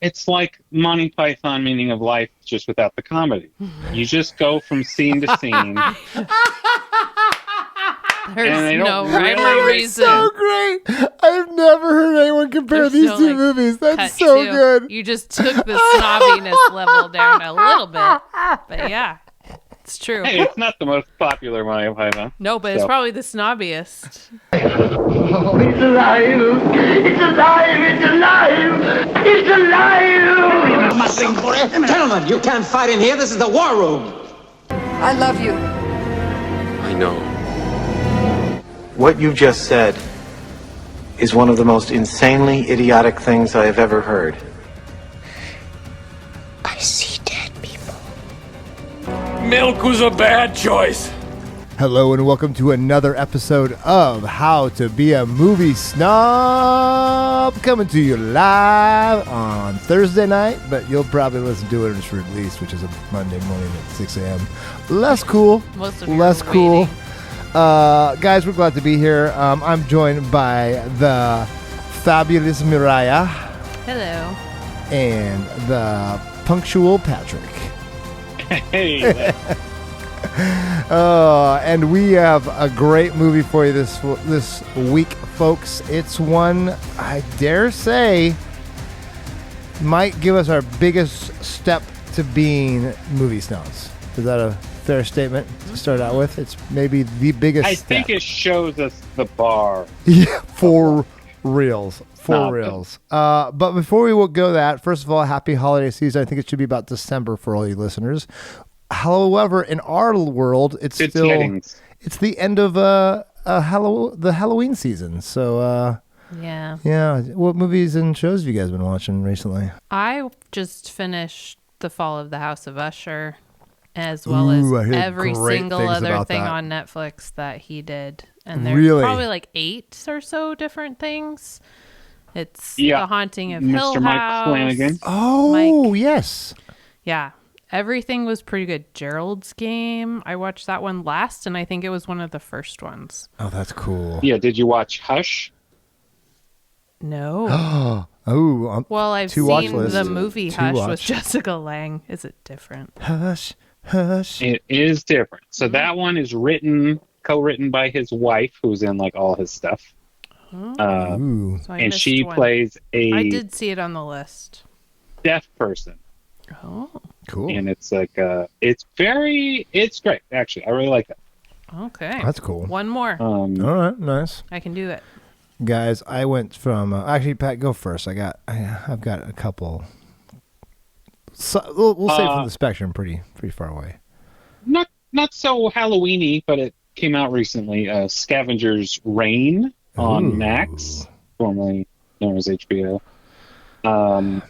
It's like Monty Python Meaning of Life, just without the comedy. You just go from scene to scene. There's no rhyme really or reason. So great. I've never heard anyone compare these two movies. That's so good. You just took the snobbiness level down a little bit. But yeah, it's true. Hey, it's not the most popular Monty Python. No, but it's probably the snobbiest. Oh, it's alive! It's alive! It's alive! It's alive! Gentlemen, you can't fight in here. This is the war room. I love you. I know. What you just said is one of the most insanely idiotic things I have ever heard. I see dead people. Milk was a bad choice. Hello and welcome to another episode of How to Be a Movie Snob, coming to you live on Thursday night, but you'll probably listen to it when it's released, which is a Monday morning at 6 a.m. Less cool. Less cool. Guys, we're glad to be here. I'm joined by the fabulous Mariah. Hello. And the punctual Patrick. Hey. And we have a great movie for you this week, folks. It's one, I dare say, might give us our biggest step to being movie snobs. Is that a fair statement to start out with? It's maybe the biggest I step. think it shows us the bar. Yeah, for reals. For reals. But before we will go that, first of all, happy holiday season. I think it should be about December for all you listeners. However, in our world, it's the end of the Halloween season. So yeah. What movies and shows have you guys been watching recently? I just finished The Fall of the House of Usher, as well as every single other thing on Netflix that he did. And there's probably like 8 or so different things. It's The Haunting of Hill Mr. House. Mike Flanagan. Oh, yes. Yeah. Everything was pretty good. Gerald's Game. I watched that one last, and I think it was one of the first ones. Oh, that's cool. Yeah, did you watch Hush? No. Well, I've seen the movie Hush with Jessica Lange. Is it different? Hush. It is different. So that one is co-written by his wife, who's in like all his stuff. So and she plays I did see it on the list. deaf person. Oh, cool. And it's like it's great, actually. I really like that. Okay, that's cool. One more. All right, nice. I can do it. Guys, I went from actually, Pat, go first. I've got a couple. So we'll say from the spectrum, pretty far away. Not so Halloweeny, but it came out recently. Scavenger's Reign on Max, formerly known as HBO,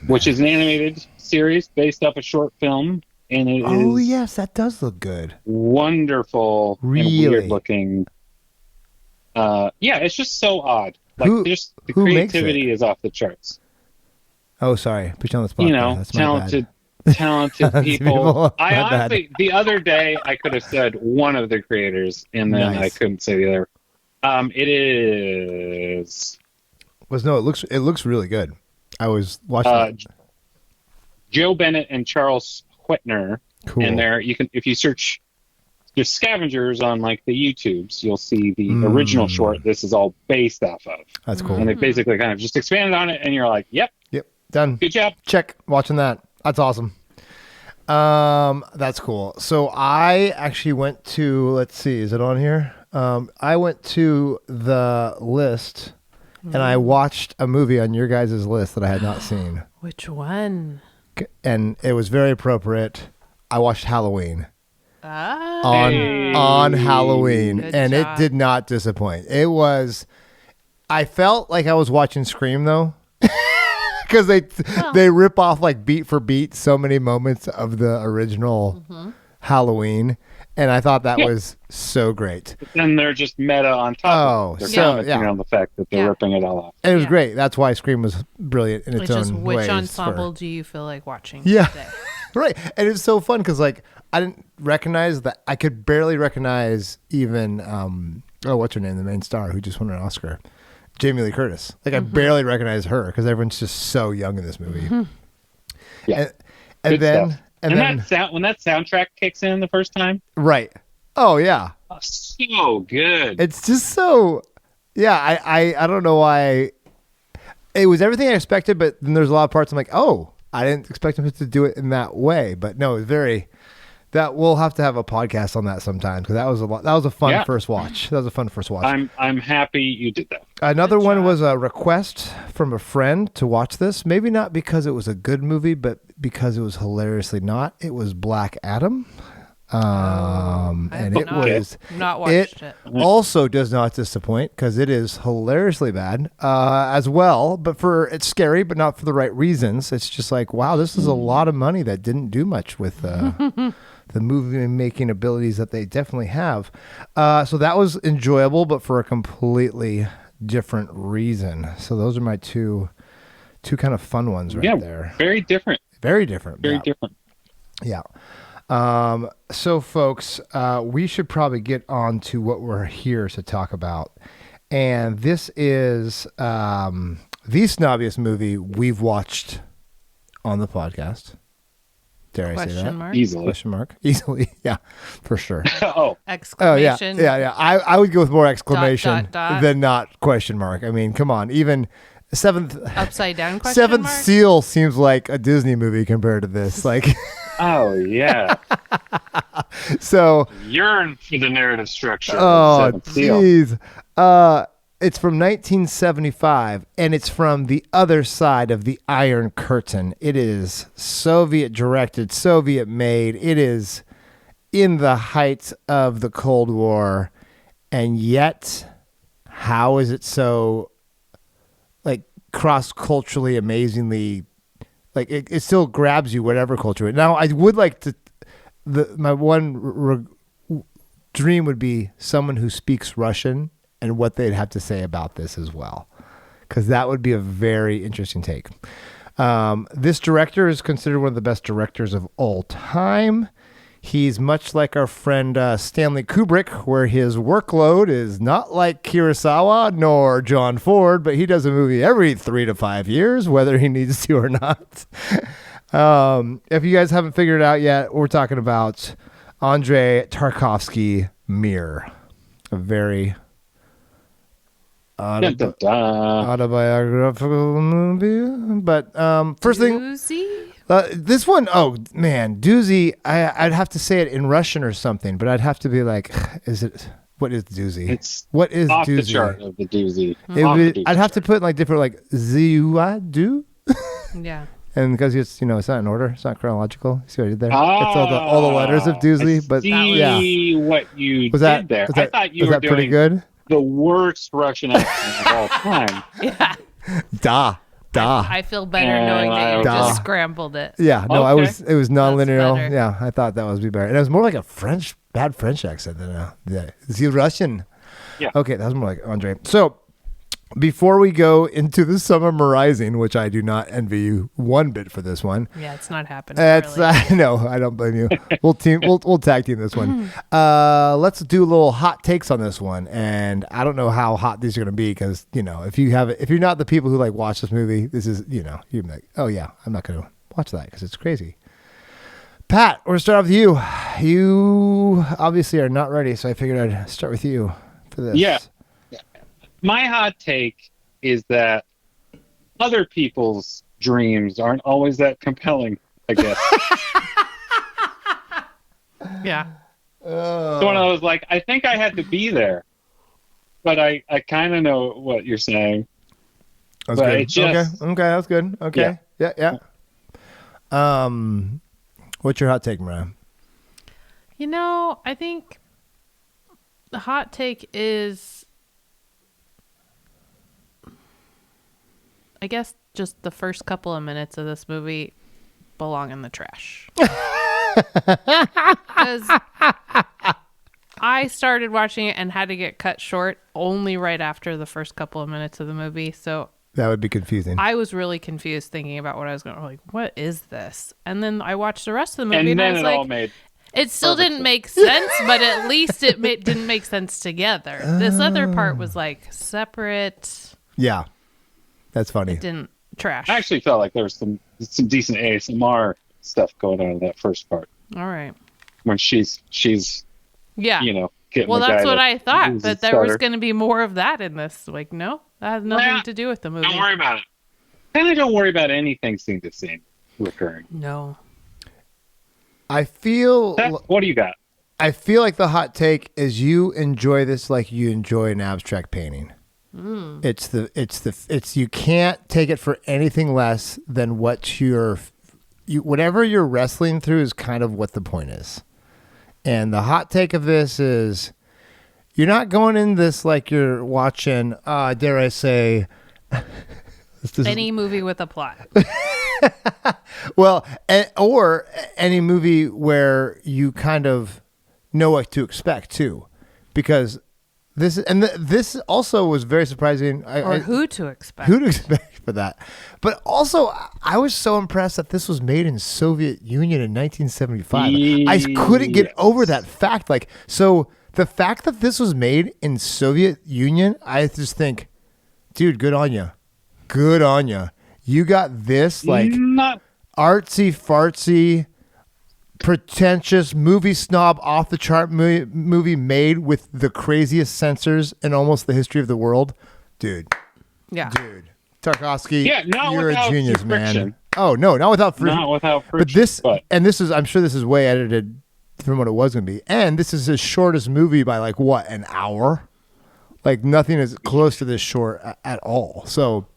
which is an animated series based off a short film, and it is. Oh yes, that does look good. Wonderful, really and weird looking. It's just so odd. Like the creativity is off the charts. Oh, sorry, put you on the spot. You know, talented people. I honestly, the other day, I could have said one of the creators, and then I couldn't say the other. It is. It looks really good. I was watching. Joe Bennett and Charles Whitner. Cool. And there, you can, if you search just Scavengers on like the YouTubes, you'll see the original short. This is all based off of. That's cool. And they basically kind of just expanded on it, and you're like, yep, done. Good job. Check. Watching that. That's awesome. That's cool. So I actually went to, let's see, is it on here? I went to the list and I watched a movie on your guys' list that I had not seen. Which one? And it was very appropriate. I watched Halloween. On Halloween. Good and job. It did not disappoint. I felt like I was watching Scream though. Because they rip off like beat for beat so many moments of the original Halloween, and I thought that was so great. But then they're just meta on top. They're commenting on the fact that they're ripping it all off. And it was great. That's why Scream was brilliant in its own way. Which ensemble do you feel like watching? Yeah, today? right. And it's so fun because like I didn't recognize that. I could barely recognize even what's her name, the main star who just won an Oscar. Jamie Lee Curtis. Like, I barely recognize her because everyone's just so young in this movie. Yeah. And then stuff. And then when that soundtrack kicks in the first time. Right. Oh yeah. So good. It's just so. Yeah. I don't know why. It was everything I expected, but then there's a lot of parts I'm like, oh, I didn't expect him to do it in that way. But no, it's very. That we'll have to have a podcast on that sometime because that was a lot. That was a fun first watch. That was a fun first watch. I'm happy you did that. Another one was a request from a friend to watch this. Maybe not because it was a good movie, but because it was hilariously not. It was Black Adam. And it was not watched it. Also does not disappoint because it is hilariously bad as well. But it's scary, but not for the right reasons. It's just like, wow, this is a lot of money that didn't do much with the movie making abilities that they definitely have. So that was enjoyable, but for a completely different reason. So those are my two kind of fun ones right there. Very different. Very different. Very different. Yeah. So folks, we should probably get on to what we're here to talk about. And this is the snobbiest movie we've watched on the podcast. Dare I say that? Mark? Easily. Question mark. Easily. Yeah, for sure. Exclamation. Oh, yeah. I would go with more exclamation dot. than not question mark. I mean, come on. Even seventh upside down question Seventh mark? Seal seems like a Disney movie compared to this. Like, oh yeah. So yearn for the narrative structure. Oh, jeez. It's from 1975, and it's from the other side of the Iron Curtain. It is Soviet-directed, Soviet-made. It is in the height of the Cold War, and yet, how is it so, like, cross-culturally, amazingly, like, it still grabs you, whatever culture. Now, I would like to, my one dream would be someone who speaks Russian and what they'd have to say about this as well, because that would be a very interesting take. This director is considered one of the best directors of all time. He's much like our friend Stanley Kubrick, where his workload is not like Kurosawa nor John Ford, but he does a movie every 3 to 5 years, whether he needs to or not. If you guys haven't figured it out yet, we're talking about Andrei Tarkovsky, Mir, a very autobiographical movie. But first thing, this one, oh man, doozy. I'd have to say it in Russian or something, but I'd have to be like, what is doozy? What is off doozy? The chart of the doozy. I'd have to put like different, like ziwa do. Yeah. And because it's it's not in order, it's not chronological. See what I did there? It's all the letters of doozy. But what you did there. I thought you were doing pretty good. The worst Russian accent of all time. Yeah. Da. I feel better knowing that you just scrambled it. Yeah, no, okay. it was non-linear. Yeah, I thought that was be better. And it was more like a bad French accent than is he Russian? Yeah. Okay, that was more like Andre. So before we go into the mesmerizing, which I do not envy you one bit for this one. Yeah, it's not happening. No, I don't blame you. We'll tag team this one. Let's do a little hot takes on this one, and I don't know how hot these are going to be because if you're not the people who like watch this movie, this is you're like, oh yeah, I'm not going to watch that because it's crazy. Pat, we're gonna start off with you. You obviously are not ready, so I figured I'd start with you for this. Yeah. My hot take is that other people's dreams aren't always that compelling, I guess. Yeah. So when I was like, I think I had to be there, but I kind of know what you're saying. That's good. Okay, that's good. Okay. Yeah. What's your hot take, Mariah? I think the hot take is, I guess, just the first couple of minutes of this movie belong in the trash. Because I started watching it and had to get cut short only right after the first couple of minutes of the movie. So that would be confusing. I was really confused thinking about what I was going to like. What is this? And then I watched the rest of the movie and I was like, it still didn't make sense, but at least it didn't make sense together. This other part was like separate. Yeah. That's funny. It didn't trash. I actually felt like there was some some decent ASMR stuff going on in that first part. All right. When she's yeah, getting well, the that's guy what to I thought, lose that his there was stutter. going to be more of that in this. Like, no, that has nothing to do with the movie. Don't worry about it. Kind of don't worry about anything scene to scene recurring. No. I feel. Seth, what do you got? I feel like the hot take is you enjoy this like you enjoy an abstract painting. It's you can't take it for anything less than what whatever you're wrestling through is kind of what the point is. And the hot take of this is you're not going in this like you're watching, dare I say, any movie with a plot. Well, or any movie where you kind of know what to expect too, because this also was very surprising. Who to expect. Who to expect for that. But also, I was so impressed that this was made in Soviet Union in 1975. I couldn't get over that fact. Like, so the fact that this was made in Soviet Union, I just think, dude, good on you. Good on you. You got this, like, artsy-fartsy, pretentious movie snob off the chart movie made with the craziest censors in almost the history of the world. Dude. Yeah. Dude. Tarkovsky, not you're a genius, friction. man. Oh, no, not without friction. Not without friction. And this is, I'm sure this is way edited from what it was going to be. And this is his shortest movie by like what, an hour? Like nothing is close to this short at all. So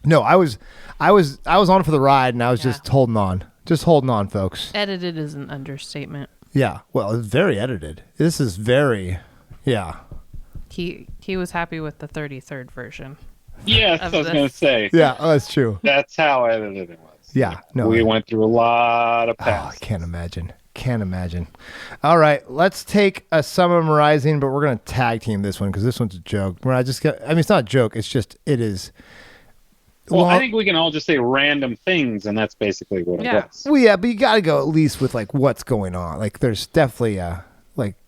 no, I was on for the ride, and I was just holding on. Just holding on, folks. Edited is an understatement. Yeah, well, it's very edited. This is very, yeah. He was happy with the 33rd version. Yeah, that's what I was going to say. Yeah, that's true. That's how edited it was. Yeah, no. We went through a lot of passes. I can't imagine. Can't imagine. All right, let's take a summarizing, but we're going to tag team this one because this one's a joke. It's not a joke. It's just, it is. Well, I think we can all just say random things, and that's basically what it was. Well, yeah, but you got to go at least with like what's going on. Like, there's definitely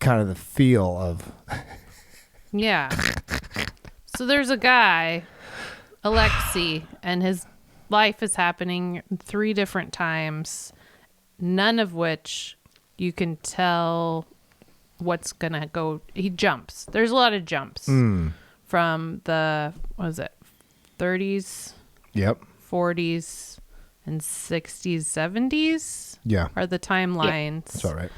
kind of the feel of. Yeah. So there's a guy, Alexei, and his life is happening 3 different times, none of which you can tell what's gonna go. He jumps. There's a lot of jumps from the 30s. Yep. 40s and 60s, 70s. Yeah. Are the timelines. Yep. That's all right.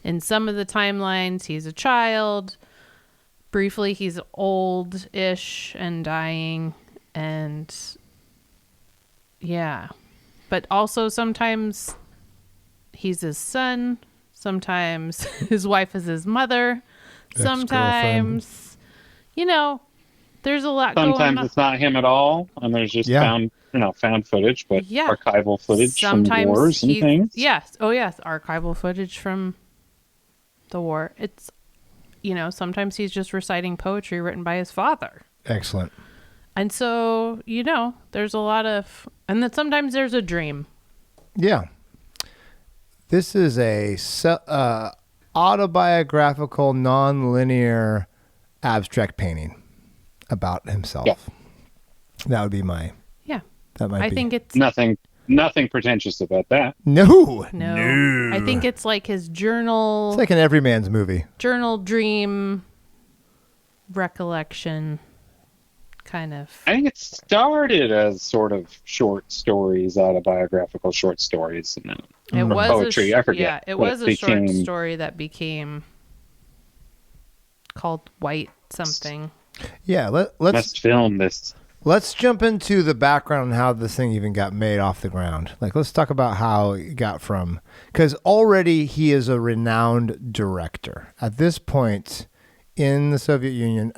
In some of the timelines, he's a child. Briefly, he's old-ish and dying. And yeah. But also sometimes he's his son. Sometimes his wife is his mother. Sometimes, there's a lot going on. Sometimes it's not him at all, and there's just found footage, but archival footage from wars and things. Yes. Oh, yes. Archival footage from the war. It's, sometimes he's just reciting poetry written by his father. Excellent. And so, there's a lot of, and then sometimes there's a dream. Yeah. This is a autobiographical, non-linear abstract painting about himself. Yeah. That would be my... Yeah. That might be. I think it's... Nothing pretentious about that. No. I think it's like his journal... It's like an everyman's movie. Journal, dream, recollection, kind of. I think it started as sort of short stories, autobiographical short stories, and then it was poetry. I forget. Yeah, it was a short story that became called White something. Yeah, let's film this. Let's jump into the background and how this thing even got made off the ground. Like, let's talk about how it got from, because already he is a renowned director at this point in the Soviet Union.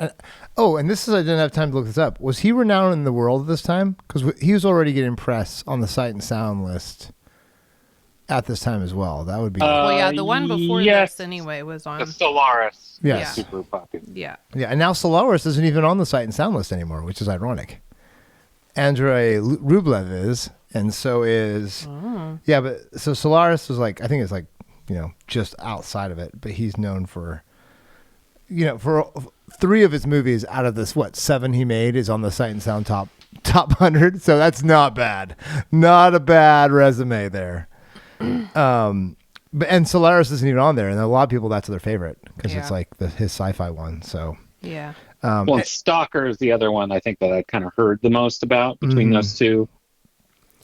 And this is, I didn't have time to look this up. Was he renowned in the world at this time? Because he was already getting press on the Sight and Sound list at this time as well. That would be the one before this anyway was on the Solaris. Yes. Super popular. Yeah. And now Solaris isn't even on the Sight and Sound list anymore, which is ironic. Andrei Rublev is, and so is but so Solaris was like, I think it's like, just outside of it, but he's known for for 3 of his movies out of this 7 he made is on the Sight and Sound top top 100. So that's not bad. Not a bad resume there. And Solaris isn't even on there, and a lot of people that's their favorite because it's like his sci-fi one. So yeah. Well, Stalker is the other one I think that I kind of heard the most about between those two.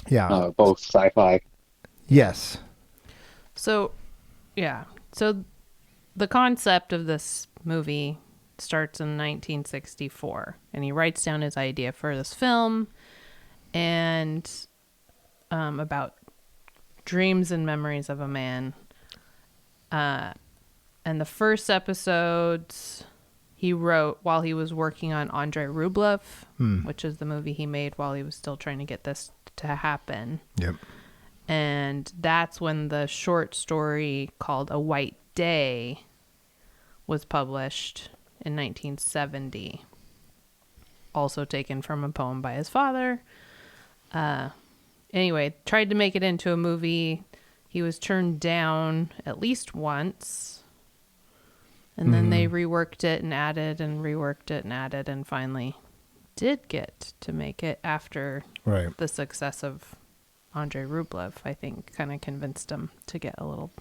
Yeah, both sci-fi. Yes. So, yeah. So the concept of this movie starts in 1964, and he writes down his idea for this film and about dreams and memories of a man. And the first episodes he wrote while he was working on Andrei Rublev, which is the movie he made while he was still trying to get this to happen. Yep. And that's when the short story called A White Day was published in 1970. Also taken from a poem by his father. Anyway, tried to make it into a movie. He was turned down at least once. And then they reworked it and added and reworked it and added and finally did get to make it after the success of Andrei Rublev, I think, kind of convinced him to get a little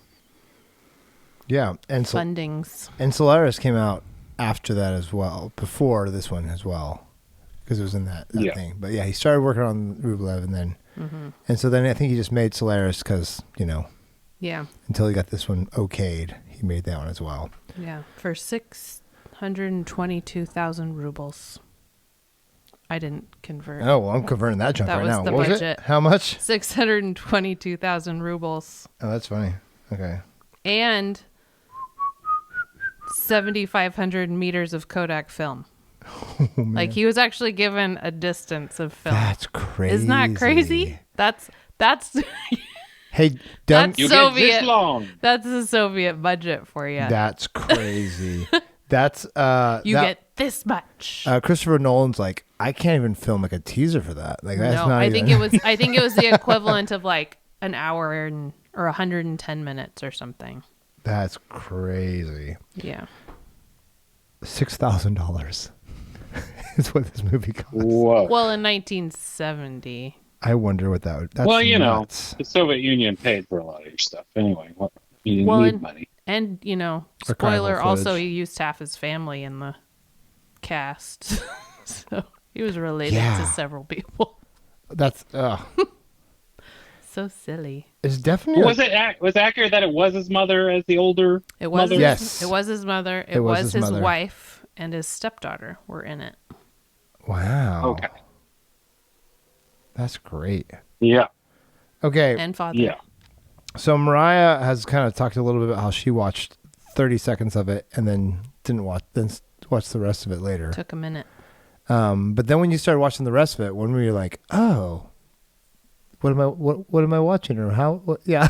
and fundings. And Solaris came out after that as well, before this one as well, because it was in that thing. But yeah, he started working on Rublev and then, and so then I think he just made Solaris because, until he got this one okayed, he made that one as well. Yeah, for 622,000 rubles. I didn't convert. Oh, well, I'm converting that junk right now. That What was was the budget. it? How much? 622,000 rubles. Oh, that's funny. Okay. And 7,500 meters of Kodak film. Oh, like he was actually given a distance of film. That's crazy. Isn't that crazy? That's Hey, that's you Soviet. Get this long. That's the Soviet budget for you. That's crazy. That's get this much. Christopher Nolan's like, I can't even film like a teaser for that. Like that's not. I think it was the equivalent of like an hour or 110 minutes or something. That's crazy. Yeah. $6,000 is what this movie cost. Whoa. Well, in 1970. I wonder what that would. That's nuts. The Soviet Union paid for a lot of your stuff anyway. You didn't need money. And spoiler, also he used half his family in the cast, so he was related to several people. That's so silly. It's definitely was accurate that it was his mother as the older. It was mother? Yes. It was his mother. It was his wife and his stepdaughter were in it. Wow. Okay. That's great. Yeah. Okay. And father. Yeah. So Mariah has kind of talked a little bit about how she watched 30 seconds of it and then didn't watch the rest of it later. Took a minute. But then when you started watching the rest of it, when were you like, oh, what am I watching or how? Yeah.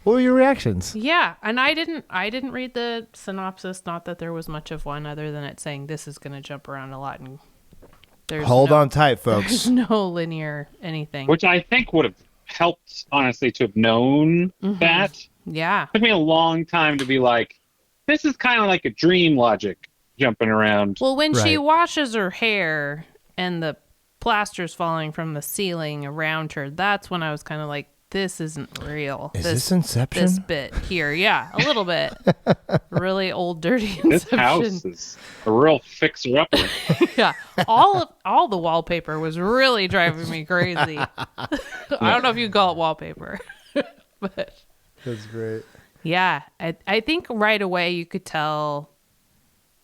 What were your reactions? Yeah, and I didn't read the synopsis. Not that there was much of one, other than it saying this is going to jump around a lot and hold on tight, folks. There's no linear anything, which I think would have helped, honestly, to have known that. Yeah, it took me a long time to be like, this is kind of like a dream logic jumping around. Well, when she washes her hair and the plaster's falling from the ceiling around her, that's when I was kind of like, this isn't real. Is this Inception? This bit here. Yeah, a little bit. Really old, dirty Inception. This house is a real fixer-upper. Yeah. All the wallpaper was really driving me crazy. I don't know if you call it wallpaper. But that's great. Yeah. I think right away you could tell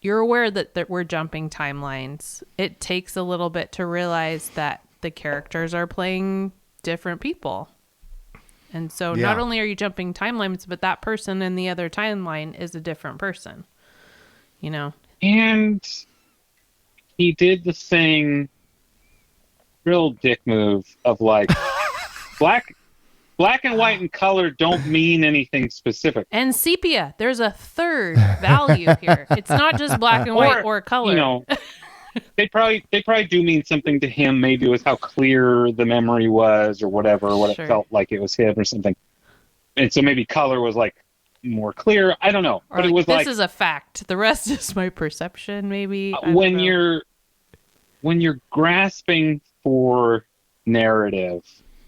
you're aware that we're jumping timelines. It takes a little bit to realize that the characters are playing different people. And so not only are you jumping timelines, but that person in the other timeline is a different person, And he did the thing, real dick move of like, black and white and color don't mean anything specific. And sepia, there's a third value here. It's not just black and white or color. They probably do mean something to him. Maybe it was how clear the memory was or whatever, what it felt like it was him or something. And so maybe color was like more clear. I don't know. Or but it was this is a fact. The rest is my perception, maybe. When you're when you're grasping for narrative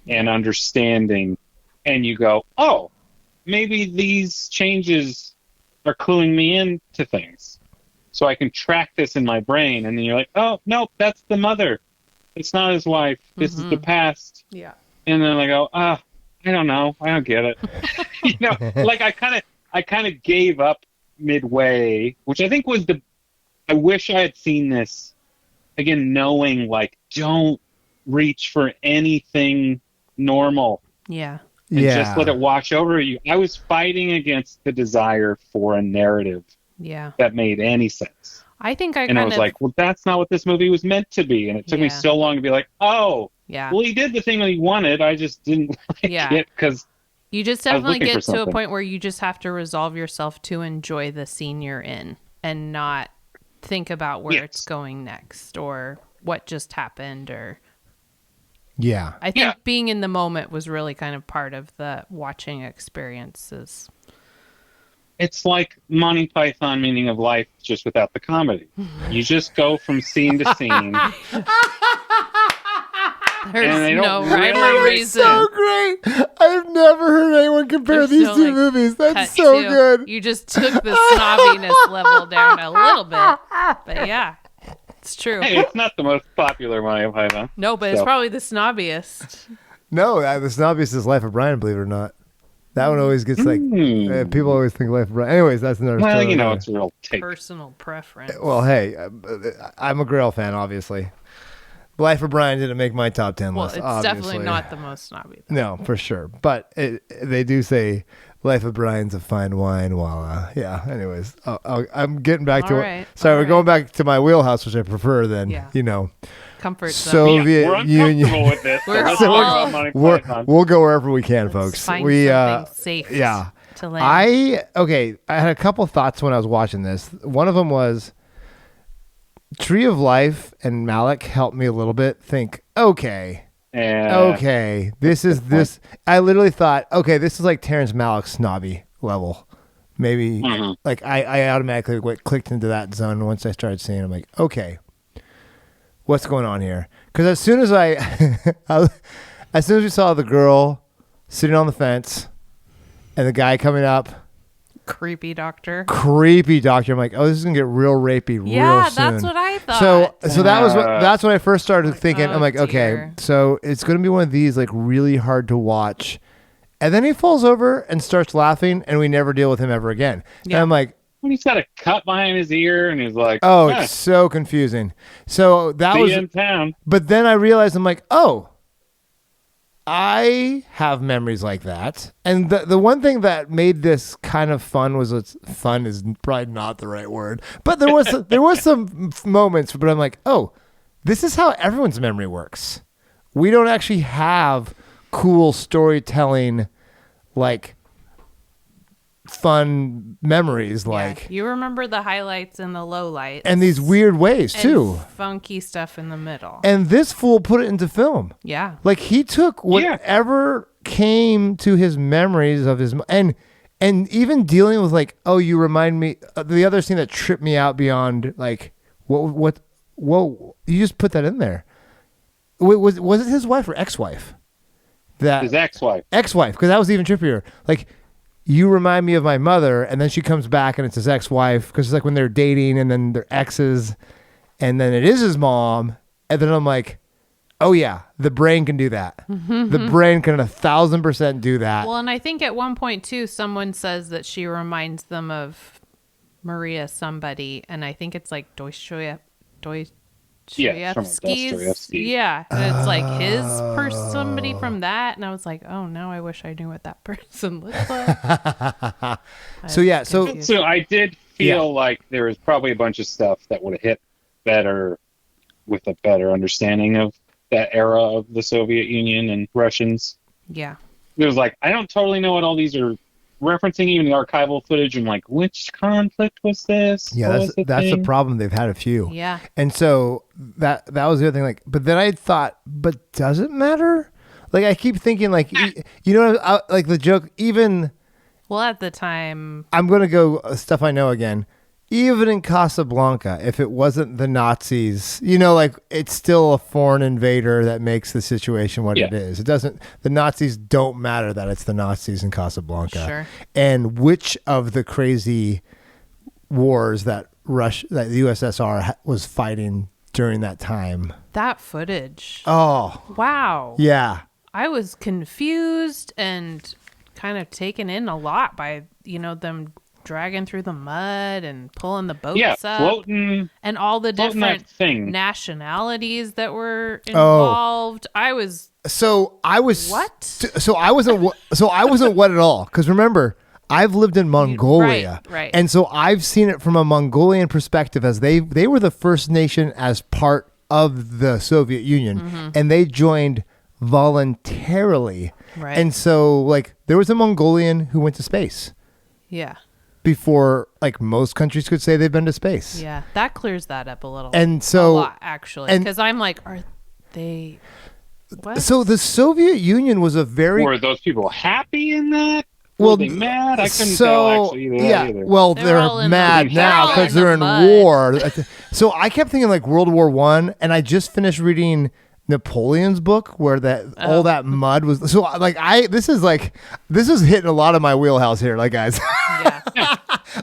and understanding, and you go, oh, maybe these changes are cluing me into things, so I can track this in my brain, and then you're like, oh, no, that's the mother. It's not his wife. This is the past. Yeah. And then I go, I don't know. I don't get it. Like I kind of gave up midway, which I think was I wish I had seen this again, knowing like, don't reach for anything normal. Yeah. And just let it wash over you. I was fighting against the desire for a narrative that made any sense. I think I was like, well, that's not what this movie was meant to be. And it took me so long to be like, oh, well, he did the thing that he wanted. I just didn't like it because you just definitely get to a point where you just have to resolve yourself to enjoy the scene you're in and not think about where it's going next or what just happened or... Yeah. I think being in the moment was really kind of part of the watching experiences. It's like Monty Python Meaning of Life, just without the comedy. You just go from scene to scene. There's no rhyme or reason. So great. I've never heard anyone compare these two movies. That's so good. You just took the snobbiness level down a little bit. But yeah, it's true. Hey, it's not the most popular Monty Python. No, but it's probably the snobbiest. No, the snobbiest is Life of Brian, believe it or not. That one always gets like people always think Life of Brian. Anyways, that's another story. Well, you know, it's a real take. Personal preference. Well, hey, I'm a Grail fan, obviously. Life of Brian didn't make my top 10 list. Well, it's definitely not the most snobby. No, for sure. But they do say Life of Brian's a fine wine. Voila. Yeah. Anyways, I'm getting back to it. Sorry, we're going back to my wheelhouse, which I prefer than comfort Soviet we're Union. With this. We'll go wherever we can, folks. Find something safe. Yeah. To land. I had a couple thoughts when I was watching this. One of them was Tree of Life and Malik helped me a little bit think, okay, this is this. I literally thought, okay, this is like Terrence Malick's snobby level. Maybe like I automatically clicked into that zone once I started seeing. I'm like, okay, what's going on here? Because as soon as as soon as we saw the girl sitting on the fence and the guy coming up. Creepy doctor. I'm like, oh, this is gonna get real rapey real soon. Yeah, that's what I thought. So that's when I first started thinking. I'm like, okay, so it's gonna be one of these like really hard to watch, and then he falls over and starts laughing, and we never deal with him ever again. Yeah. And I'm like, when he's got a cut behind his ear, and he's like, oh, it's so confusing. So that was in town. But then I realized I'm like, oh, I have memories like that. And the one thing that made this kind of fun was fun is probably not the right word, but there was some moments, but I'm like, oh, this is how everyone's memory works. We don't actually have cool storytelling, like fun memories. Like you remember the highlights and the lowlights and these weird ways too, funky stuff in the middle, and this fool put it into film. Like he took whatever came to his memories of his and even dealing with like, oh, you remind me the other scene that tripped me out beyond like what you just put that in there. Was it his wife or ex-wife? His ex-wife, because that was even trippier. Like, you remind me of my mother, and then she comes back and it's his ex-wife, because it's like when they're dating and then they're exes, and then it is his mom, and then I'm like, oh yeah, the brain can do that. The brain can 1,000% do that. Well, and I think at one point too, someone says that she reminds them of Maria somebody, and I think it's like Dostoevsky's. Yeah, and it's like his somebody from that, and I was like, oh, now I wish I knew what that person looked like. So I did feel like there was probably a bunch of stuff that would have hit better with a better understanding of that era of the Soviet Union and Russians. Yeah, it was like, I don't totally know what all these are referencing, even the archival footage. I'm like, which conflict was this? Yeah, that's the problem. They've had a few. Yeah. And so that was the other thing. Like, but then I thought, but does it matter? Like, I keep thinking, like, you know, like the joke, even. Well, at the time. I'm going to go stuff I know again. even in Casablanca, if it wasn't the Nazis, you know, like it's still a foreign invader that makes the situation what it is. It doesn't, the Nazis don't matter that it's the Nazis in Casablanca. Sure. And which of the crazy wars that that the USSR was fighting during that time. That footage. Oh. Wow. Yeah. I was confused and kind of taken in a lot by, you know, them dragging through the mud and pulling the boats up. Floating. And all the different nationalities that were involved. I was what? So I wasn't what at all. Because remember, I've lived in Mongolia. Right. And so I've seen it from a Mongolian perspective, as they were the first nation as part of the Soviet Union, and they joined voluntarily. Right. And so like there was a Mongolian who went to space. Yeah. Before like most countries could say they've been to space. Yeah. That clears that up a little. And so a lot, actually. Because I'm like, are they what? So the Soviet Union was a very Were those people happy in that? Were they mad? I couldn't tell actually either. Well, they're mad now because they're in war. So I kept thinking like World War I, and I just finished reading Napoleon's book where all that mud was. So like this is hitting a lot of my wheelhouse here, like guys. Yeah.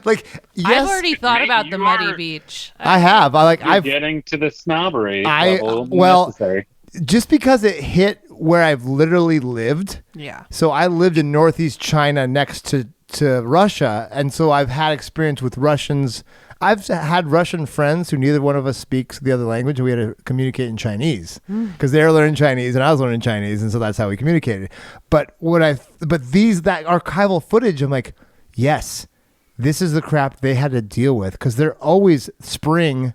Like yes, I've already thought about the muddy beach. I have. I'm getting to the snobbery level. Necessary. Just because it hit where I've literally lived. Yeah. So I lived in Northeast China next to Russia. And so I've had experience with Russians. I've had Russian friends who neither one of us speaks the other language. And we had to communicate in Chinese because they were learning Chinese and I was learning Chinese. And so that's how we communicated. But that archival footage, I'm like, yes, this is the crap they had to deal with. Because they're always spring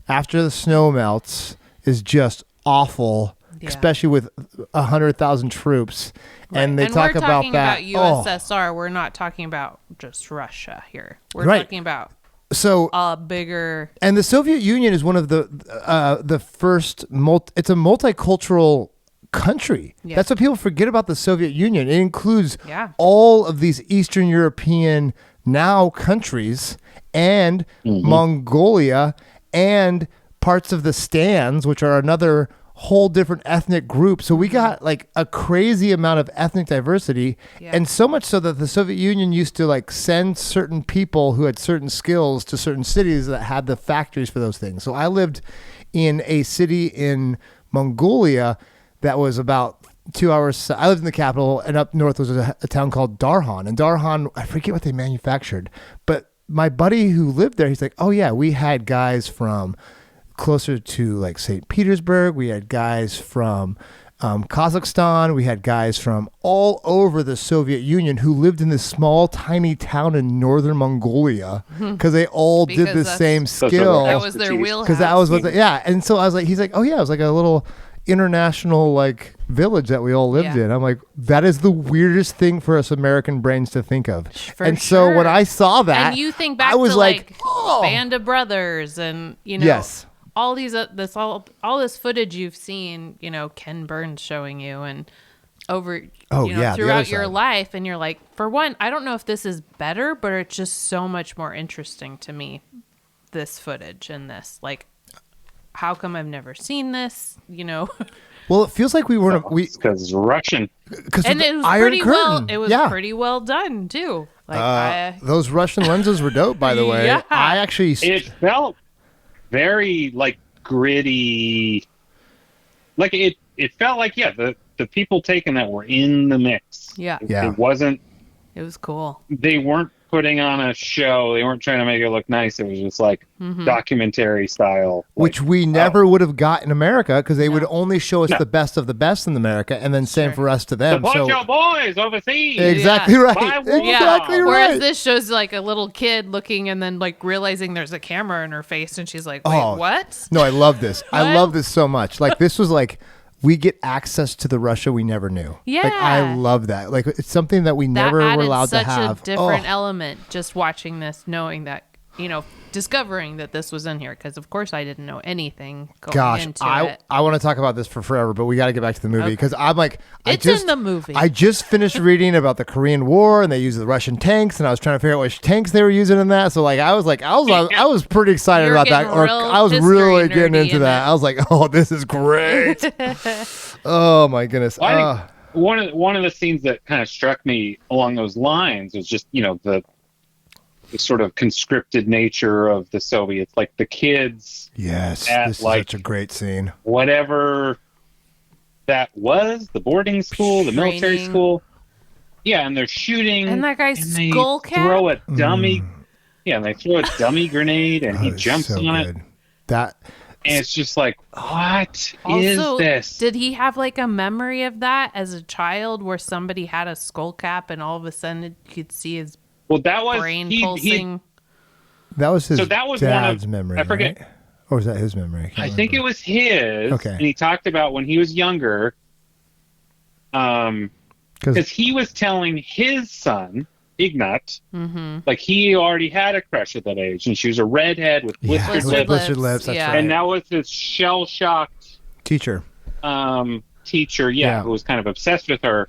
after the snow melts is just awful, especially with 100,000 troops. Right. And they talk about that. We're talking about USSR. We're not talking about just Russia here. We're talking about a bigger. And the Soviet Union is one of the first. It's a multicultural country. Yeah. That's what people forget about the Soviet Union. It includes all of these Eastern European now countries and Mongolia and parts of the Stans, which are another whole different ethnic group. So we got like a crazy amount of ethnic diversity, and so much so that the Soviet Union used to like send certain people who had certain skills to certain cities that had the factories for those things. So I lived in a city in Mongolia that was about 2 hours. I lived in the capital, and up north was a town called Darhan. And Darhan, I forget what they manufactured, but my buddy who lived there, he's like, oh yeah, we had guys from closer to like St. Petersburg. We had guys from Kazakhstan. We had guys from all over the Soviet Union who lived in this small, tiny town in northern Mongolia because they all did the same skill. That was their wheelhouse. Because that was And so I was like, he's like, oh yeah, it was like a little international like village that we all lived in. I'm like, that is the weirdest thing for us American brains to think of. So when I saw that, and you think back, I was Band of Brothers, and you know, all these all this footage you've seen, you know, Ken Burns showing you and over throughout your life, and you're like, for one, I don't know if this is better, but it's just so much more interesting to me, this footage and this, like, how come I've never seen this, you know? Well, it feels like because it's Russian. And it was pretty well done too. Like those Russian lenses were dope, by the way. Yeah. It felt very like gritty. Like it felt like the people taking that were in the mix. Yeah. It wasn't. It was cool. They weren't putting on a show. They weren't trying to make it look nice. It was just like documentary style. Which we never would have got in America because they would only show us the best of the best in America and then same for us to them. Support your boys overseas. Exactly right. Exactly right. Whereas this shows like a little kid looking and then like realizing there's a camera in her face and she's like, wait, what? No, I love this. I love this so much. Like this was like, we get access to the Russia we never knew. Yeah. Like, I love that. Like, it's something that we never were allowed to have. Such a different element just watching this, knowing that discovering that this was in here, because of course I didn't know anything going into it. I want to talk about this for forever, but we got to get back to the movie because I'm like, it's in the movie. I just finished reading about the Korean War and they used the Russian tanks, and I was trying to figure out which tanks they were using in that. So like, I was pretty excited about that. Or I was really getting into that. I was like, oh, this is great. Oh my goodness. Well, one of the scenes that kind of struck me along those lines was just the sort of conscripted nature of the Soviets, like the kids. Yes, this is such a great scene. Whatever that was, the boarding school, the military school. Yeah, and they're shooting. And that guy's skull cap. Throw a dummy. Yeah, and they throw a dummy grenade, and he jumps on it. And it's just like, what is this? Did he have like a memory of that as a child, where somebody had a skull cap, and all of a sudden you could see his brain pulsing? That was his dad's memory. I forget. Right? Or was that his memory? I think it was his. Okay. And he talked about when he was younger, because he was telling his son, Ignat, like he already had a crush at that age, and she was a redhead with blistered lips. That's right. And now with this shell-shocked teacher, who was kind of obsessed with her.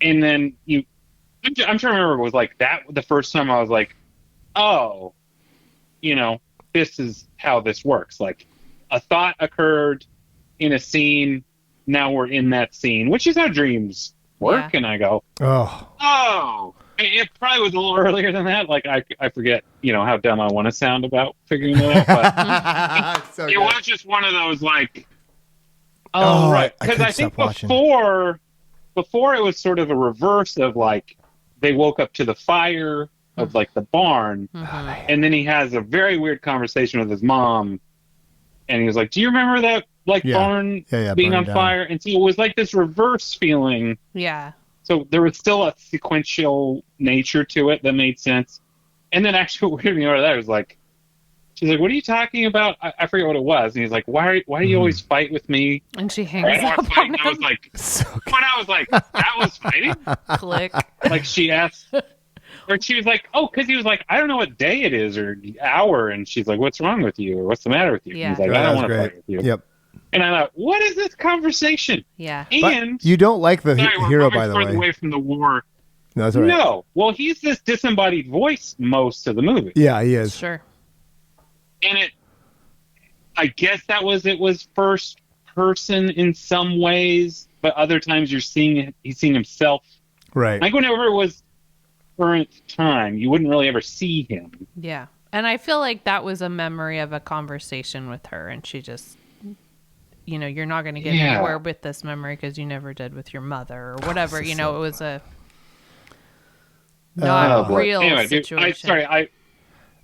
And then I'm trying to remember, it was like that the first time I was like, oh, this is how this works. Like a thought occurred in a scene, now we're in that scene, which is how dreams work. And I go, oh, it probably was a little earlier than that. Like I forget, how dumb I want to sound about figuring that out. But it was just one of those like, right. Because I think before it was sort of a reverse of like, they woke up to the fire of like the barn, and then he has a very weird conversation with his mom, and he was like, do you remember that barn being on fire? And so it was like this reverse feeling. Yeah. So there was still a sequential nature to it that made sense. And then actually what weirded me out of that was like, she's like, what are you talking about? I forget what it was. And he's like, why do you always fight with me? And she hangs up on him. I was like, that was fighting? Click. Like she asked, or she was like, oh, because he was like, I don't know what day it is or hour. And she's like, what's wrong with you? Or what's the matter with you? Yeah. And he's like, I don't want to fight with you. Yep. And I thought, what is this conversation? Yeah. And but you don't like the hero, by the way. Away from the war. No, that's all right. No. Well, he's this disembodied voice most of the movie. Yeah, he is. Sure. And I guess it was first person in some ways, but other times he's seeing himself. Right. Like whenever it was current time, you wouldn't really ever see him. Yeah. And I feel like that was a memory of a conversation with her, and she just, you're not going to get anywhere with this memory because you never did with your mother or whatever. It was a not real situation. I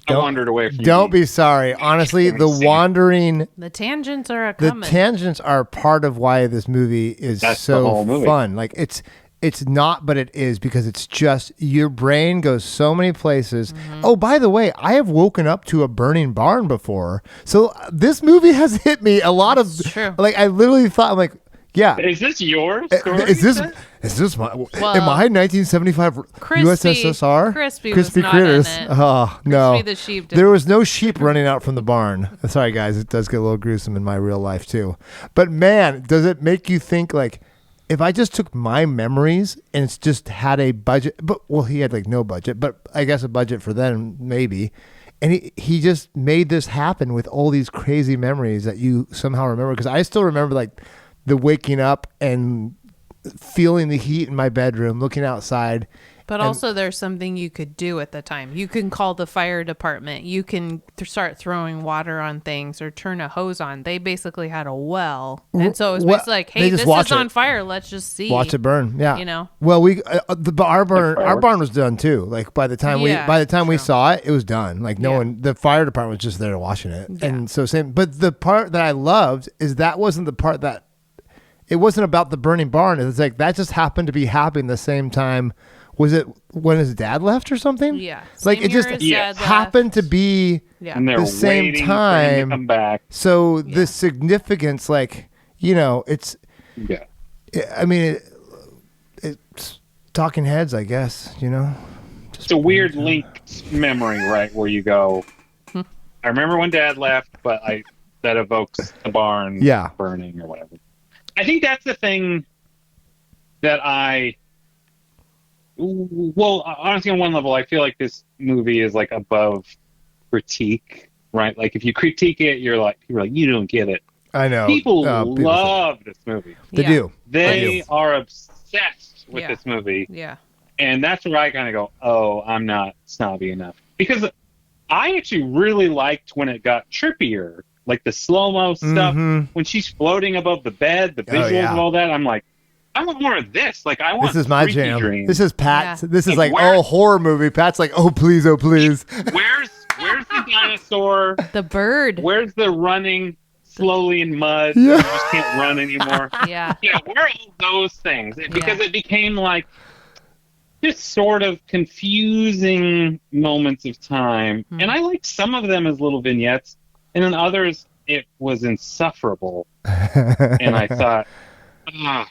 wandered away from Don't be sorry. Honestly, the tangents are coming. The tangents are part of why this movie is so fun. Like it's not, but it is, because it's just your brain goes so many places. Oh, by the way, I have woken up to a burning barn before. So this movie has hit me a lot of. True. Like I literally thought, I'm like, yeah. Is this yours? Is this my? Am I 1975 USSR? Crispy Critters. Not in it. Oh no! Crispy the sheep. There was no sheep running out from the barn. Sorry, guys. It does get a little gruesome in my real life too. But man, does it make you think like, if I just took my memories and it's just had a budget, he had like no budget, but I guess a budget for them maybe. And he just made this happen with all these crazy memories that you somehow remember. Because I still remember like the waking up and feeling the heat in my bedroom, looking outside. But also there's something you could do at the time. You can call the fire department. You can start throwing water on things or turn a hose on. They basically had a well. And so it was basically like, hey, this is on fire. Let's just see. Watch it burn. Yeah. Well, our barn was done too. Like by the time we saw it, it was done. Like the fire department was just there watching it. Yeah. And so but the part that I loved is that wasn't the part that, it wasn't about the burning barn. It was like, that just happened to be happening the same time. Was it when his dad left or something? Yeah. Like it just happened to be the same time. To come back. So the significance, like, it's. Yeah. I mean, it's talking heads, I guess. it's a weird linked memory, right? Where you go, I remember when Dad left, but that evokes the barn burning or whatever. I think that's the thing that honestly, on one level, I feel like this movie is like above critique, right? Like if you critique it, people are like, you don't get it. I know. People love this movie. They do. They are obsessed with this movie. Yeah. And that's where I kind of go, oh, I'm not snobby enough. Because I actually really liked when it got trippier, like the slow-mo stuff, when she's floating above the bed, the visuals of all that. I'm like, I want more of this. Like, I want this is my jam. Dreams. This is Pat. Yeah. This is like, horror movie. Pat's like, oh, please, oh, please. Where's the dinosaur? The bird. Where's the running slowly in mud? Yeah. You just can't run anymore. Yeah. Where are all those things? Because it became like just sort of confusing moments of time. And I liked some of them as little vignettes, and in others, it was insufferable. And I thought, not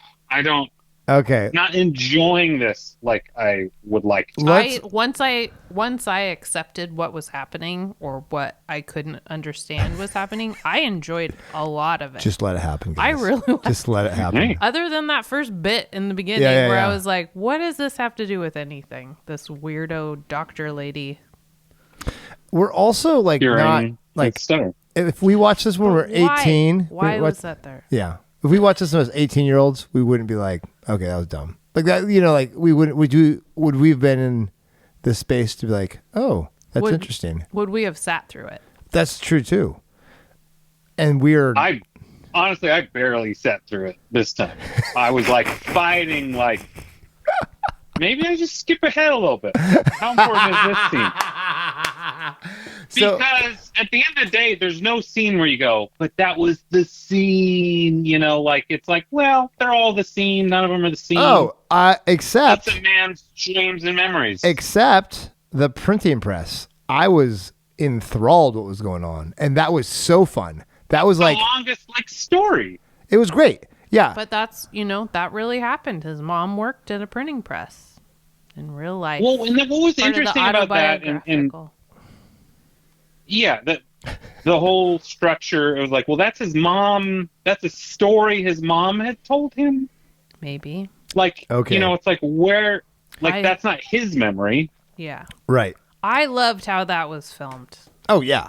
enjoying this like I would like to. Once I accepted what was happening, or what I couldn't understand was happening, I enjoyed a lot of it. Just let it happen, guys. I really just let it happen. Other than that first bit in the beginning where I was like, what does this have to do with anything? This weirdo doctor lady. We're also like if we watch this when we're 18. Why was that there? Yeah. If we watch this when as 18-year-olds, we wouldn't be like, okay, that was dumb. Like that, like we wouldn't. Would we have been in the space to be like, oh, that's interesting? Would we have sat through it? That's true too. And I barely sat through it this time. I was like fighting, like maybe I just skip ahead a little bit. How important is this scene? Because at the end of the day, there's no scene where you go, but that was the scene, like it's like, well, they're all the scene. None of them are the scene. Oh, except it's a man's dreams and memories. Except the printing press. I was enthralled what was going on, and that was so fun. That was like the longest story. It was great. Yeah. But that's, that really happened. His mom worked at a printing press in real life. Well, and then what was interesting about that? The whole structure, it was like, well, that's his mom. That's a story his mom had told him. Maybe. Like, it's like where, that's not his memory. Yeah. Right. I loved how that was filmed. Oh, yeah.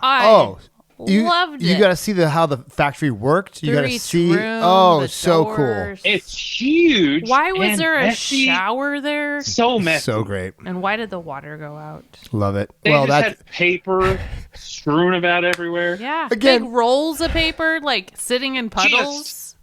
You loved it. You got to see how the factory worked. You got to see. So cool. It's huge. Why was there a shower there? So messy. So great. And why did the water go out? Love it. They just had paper strewn about everywhere. Yeah. Again, big rolls of paper, sitting in puddles.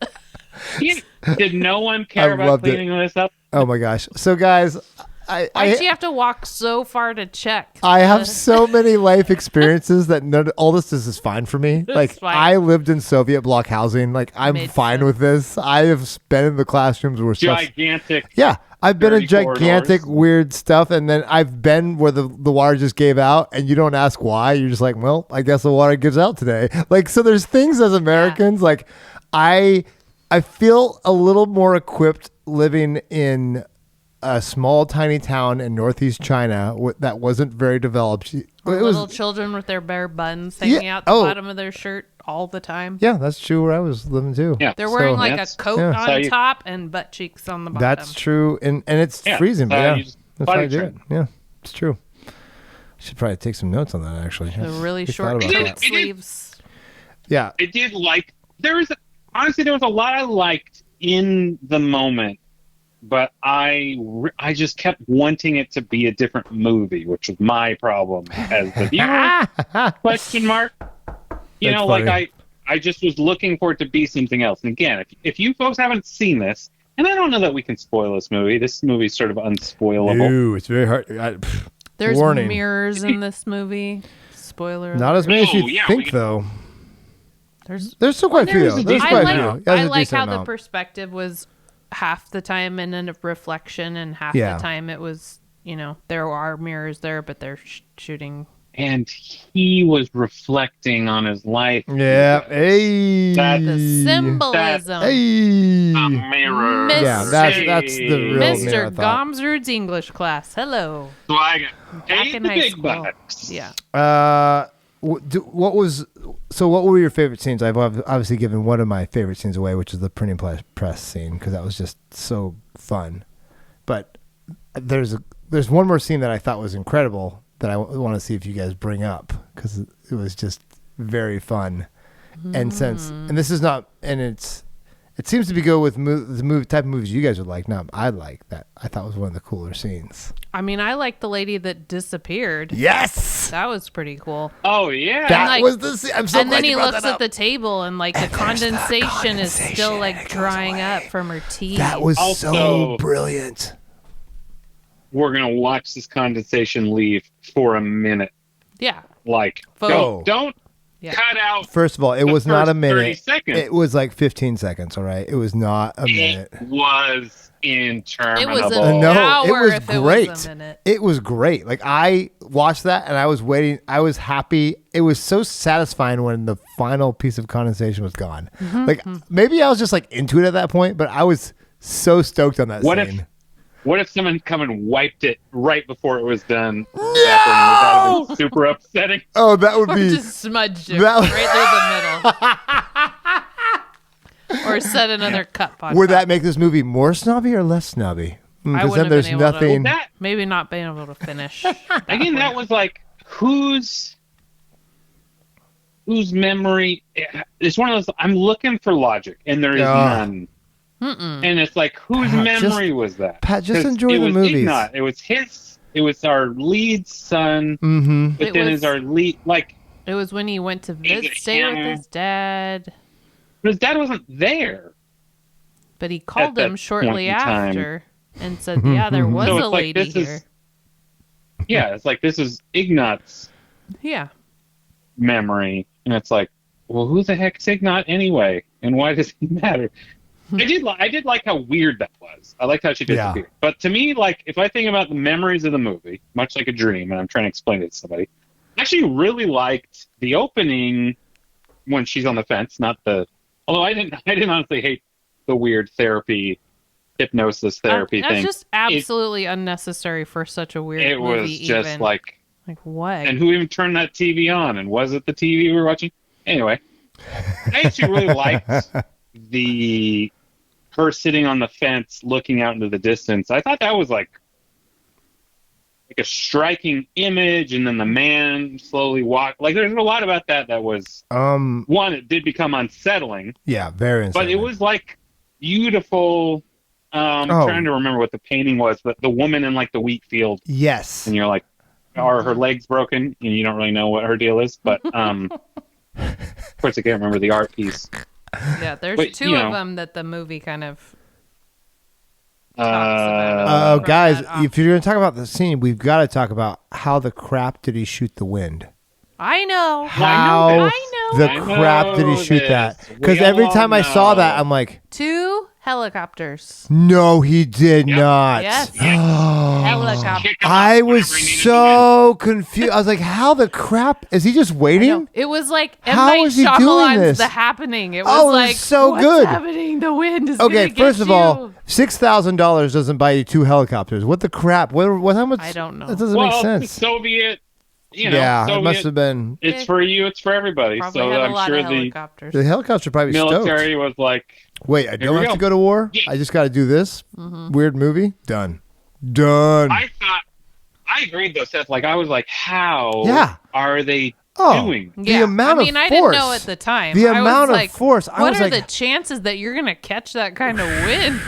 Did no one care about cleaning this up? Oh my gosh. So guys, Why'd you have to walk so far to check? I have so many life experiences that all this is fine for me. Fine. I lived in Soviet bloc housing. I'm fine with this. I have been in the classrooms where gigantic. Yeah, I've been in gigantic weird stuff, and then I've been where the water just gave out, and you don't ask why. You're just like, well, I guess the water gives out today. So there's things as Americans I feel a little more equipped living in a small, tiny town in northeast China that wasn't very developed. Little children with their bare buns hanging out the bottom of their shirt all the time. Yeah, that's true where I was living too. Yeah. They're wearing a coat on top and butt cheeks on the bottom. That's true. And it's freezing. But that's how I do it. Yeah, it's true. I should probably take some notes on that, actually. The really short coat sleeves. Yeah. I did there was a lot I liked in the moment. But I just kept wanting it to be a different movie, which was my problem as the viewer. Question mark. I just was looking for it to be something else. And again, if you folks haven't seen this, and I don't know that we can spoil this movie. This movie's sort of unspoilable. Ooh, it's very hard. There's warning. Mirrors in this movie. Spoiler. Not as many as you think, though. There's still quite a few. I like how the perspective was half the time in a reflection, and half the time it was, there are mirrors there, but they're shooting and he was reflecting on his life. Yeah, hey, the symbolism. Hey, mirror. Yeah, that's the real Mr. Gomsrud's English class. Hello. So I got Back paid in the high big school. bucks. Yeah. What were your favorite scenes? I've obviously given one of my favorite scenes away, which is the printing press scene, because that was just so fun. But there's one more scene that I thought was incredible that I want to see if you guys bring up, because it was just very fun. And this is not, and it seems to be go with the type of movies you guys would like. Not I like that. I thought was one of the cooler scenes. I mean, I like the lady that disappeared. Yes, that was pretty cool. Oh yeah, that was the scene. I'm so and glad then he you brought looks that at up. the table, and like the condensation is still like drying up from her teeth. That was Also, so brilliant. We're gonna watch this condensation leave for a minute. Yeah. Like, Go. don't cut out. First of all, it was not a minute. 30 seconds. It was like 15 seconds. All right, it was not a minute. It was interminable. It was an hour. It was if great. It was a minute. It was great. Like, I watched that and I was waiting. I was happy. It was so satisfying when the final piece of condensation was gone. Like, maybe I was just like into it at that point, but I was so stoked on that scene. What if someone come and wiped it right before it was done? No! Would that have been super upsetting? Oh, that would Or be just smudged it right through the middle. Or set another cup on Would top. that make this movie more snobby or less snobby? I Because wouldn't then there's have been able nothing. to, maybe not being able to finish. Again, that was like, whose memory? It's one of those. I'm looking for logic, and there is none. And it's like, whose memory was that? Pat, just 'Cause enjoy the movies. Ignat. It was his. It was our lead son. Mm-hmm. But then is our lead like. It was when he went to stay with his dad. But his dad wasn't there. But he called him shortly after and said, Mm-hmm. "Yeah, there was a lady like, here." Yeah, it's like this is Ignat's memory, and it's like, well, who the heck's Ignat anyway, and why does he matter? I did like how weird that was. I liked how she disappeared. Yeah. But to me, like, if I think about the memories of the movie, much like a dream, and I'm trying to explain it to somebody, I actually really liked the opening when she's on the fence. Although I didn't honestly hate the weird hypnosis therapy thing. That's just absolutely unnecessary for such a weird movie. It was just like what? And who even turned that TV on? And was it the TV we were watching? Anyway, I actually really liked her sitting on the fence looking out into the distance. I thought that was like a striking image, and then the man slowly walked. Like, there's a lot about that was one, it did become unsettling. Yeah, very unsettling. But it was like beautiful. I'm trying to remember what the painting was, but the woman in like the wheat field. Yes. And you're like, are her legs broken? And you don't really know what her deal is, but of course I can't remember the art piece. Yeah, there's two of them that the movie kind of talks about. Guys, if you're going to talk about the scene, we've got to talk about how the crap did he shoot the wind? I know. How the crap did he shoot that? Because every time I saw that, I'm like... 2 helicopters. No, he did not. Yes. Helicopter. I was so confused. I was like, how the crap? Is he just waiting? It was like how is he doing this? The Happening. It was like, so what's good. happening? The wind is okay, gonna first get of you. all, $6,000 doesn't buy you 2 helicopters. What the crap? What? How much? I don't know. That doesn't make sense. Soviet. It must have been. It's for you. It's for everybody. Probably so had a I'm lot sure of helicopters. The helicopter probably military was like, wait, I don't have to go to war. Yeah. I just got to do this weird movie. Done. I agreed though, Seth. Like, I was like, how are they doing? The amount of force. I didn't know at the time. The amount of force. What are the chances that you're going to catch that kind of wind?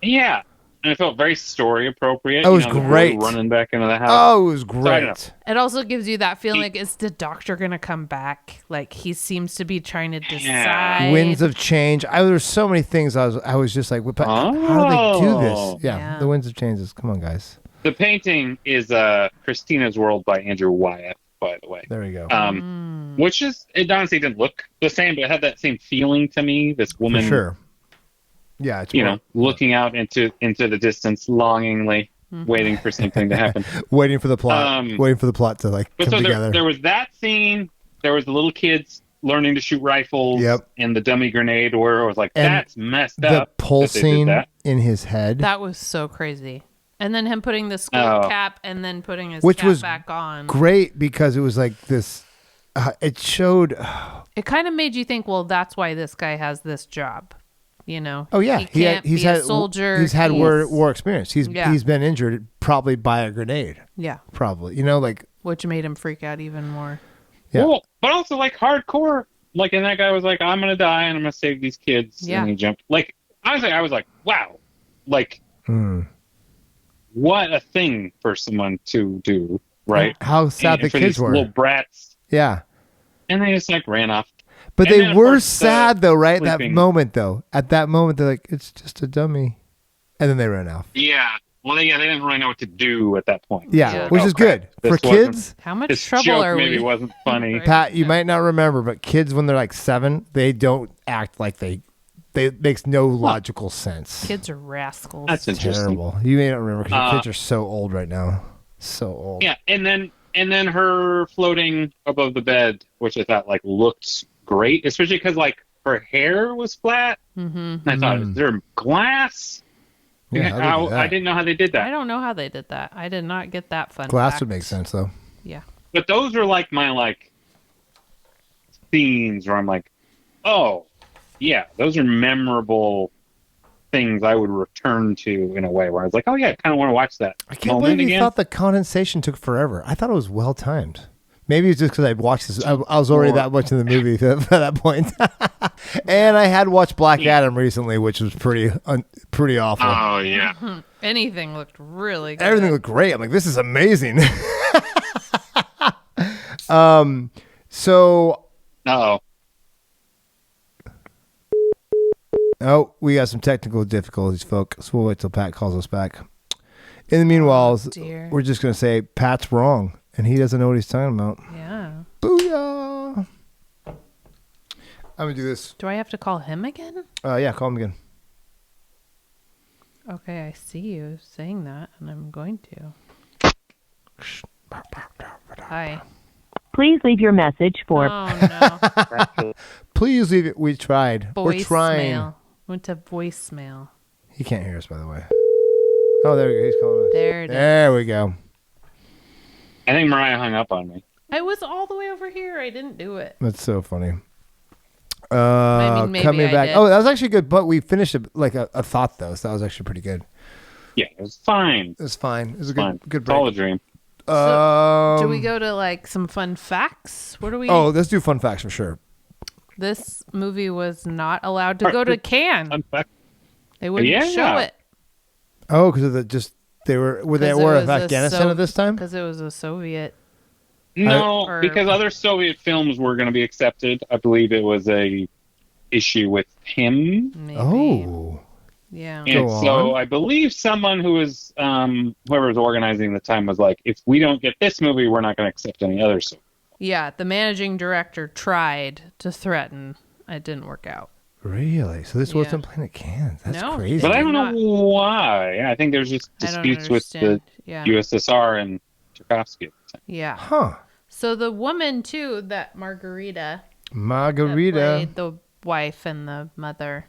Yeah. And it felt very story appropriate. It was great. Running back into the house. Oh, it was great. It also gives you that feeling like, is the doctor going to come back? Like, he seems to be trying to decide. Winds of change. There's so many things I was just like, how do they do this? Yeah, the winds of change. Come on, guys. The painting is Christina's World by Andrew Wyatt, by the way. There we go. Which is, it honestly didn't look the same, but it had that same feeling to me. This woman. For sure. Yeah, it's looking out into the distance longingly. waiting for something to happen. Waiting for the plot. Waiting for the plot to like come together. There was that scene. There was the little kids learning to shoot rifles. Yep. And the dummy grenade, where it was like, And that's messed up. The pulsing in his head. That was so crazy. And then him putting the skull cap and then putting his which cap was back on. Great because it was like this. It showed. It kind of made you think, well, that's why this guy has this job. You know? Oh yeah, he's had a soldier. He's had war experience. He's been injured probably by a grenade. Yeah, probably. You know, like which made him freak out even more. Yeah, well, but also like hardcore. Like, and that guy was like, "I'm gonna die and I'm gonna save these kids." Yeah, and he jumped. Like, honestly, I was like, "Wow!" Like, what a thing for someone to do, right? How sad the kids were. Little brats. Yeah, and they just like ran off. But and they were sad though, right? Sleeping. That moment though. At that moment, they're like, "It's just a dummy," and then they ran off. Yeah. Well, they didn't really know what to do at that point. Yeah, which is good for kids. How much trouble are we? Maybe wasn't funny. Pat, you might not remember, but kids when they're like 7, they don't act like they makes no logical sense. Kids are rascals. That's interesting. Terrible. You may not remember because kids are so old right now. So old. Yeah, and then her floating above the bed, which I thought like looked great, especially because like her hair was flat. Mm-hmm. I thought, is there glass? Yeah, I didn't know how they did that. I don't know how they did that. I did not get that fun. Glass fact. would make sense though. Yeah. But those are like my like scenes where I'm like, oh yeah, those are memorable things I would return to in a way where I was like, oh yeah, I kind of want to watch that. I can't believe you thought the condensation took forever. I thought it was well timed. Maybe it's just because I watched this. I was already that much in the movie at that point. And I had watched Black Adam recently, which was pretty awful. Oh, yeah. Anything looked really good. Everything looked great. I'm like, this is amazing. So. Uh-oh. Oh, we got some technical difficulties, folks. We'll wait till Pat calls us back. In the meanwhile, we're just going to say Pat's wrong. And he doesn't know what he's talking about. Yeah. Booyah. I'm going to do this. Do I have to call him again? Yeah, call him again. Okay, I see you saying that, and I'm going to. Hi. Please leave your message for... Oh, no. Please leave it. We tried. We're trying. Went to voicemail. He can't hear us, by the way. Oh, there we go. He's calling us. There we go. I think Mariah hung up on me. I was all the way over here. I didn't do it. That's so funny. Maybe coming back. did. Oh, that was actually good. But we finished like a thought though, so that was actually pretty good. Yeah, it was fine. It was fine. It was a good break. It's all a dream. So, do we go to like some fun facts? What do we? Oh, let's do fun facts for sure. This movie was not allowed to go to Cannes. Fun fact. They wouldn't show it. Oh, because of they were of Afghanistan at this time? Because it was a Soviet. No, because other Soviet films were going to be accepted. I believe it was a issue with him. Maybe. Oh. Yeah. And so I believe someone who was, whoever was organizing the time was like, if we don't get this movie, we're not going to accept any others. Yeah, the managing director tried to threaten. It didn't work out. Really? So this wasn't playing at Cannes? That's crazy. But I don't know why. I think there's just disputes with the USSR and Tarkovsky at the time. Yeah. Huh. So the woman, too, that Margarita. That played the wife and the mother.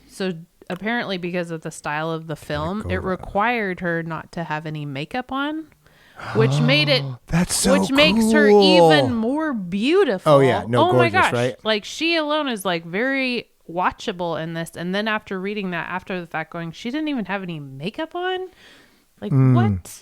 So apparently because of the style of the film, it required her not to have any makeup on. Which made it makes her even more beautiful. Oh yeah, gorgeous, my gosh. Right? Like she alone is like very watchable in this. And then after reading that after the fact going, she didn't even have any makeup on? Like what?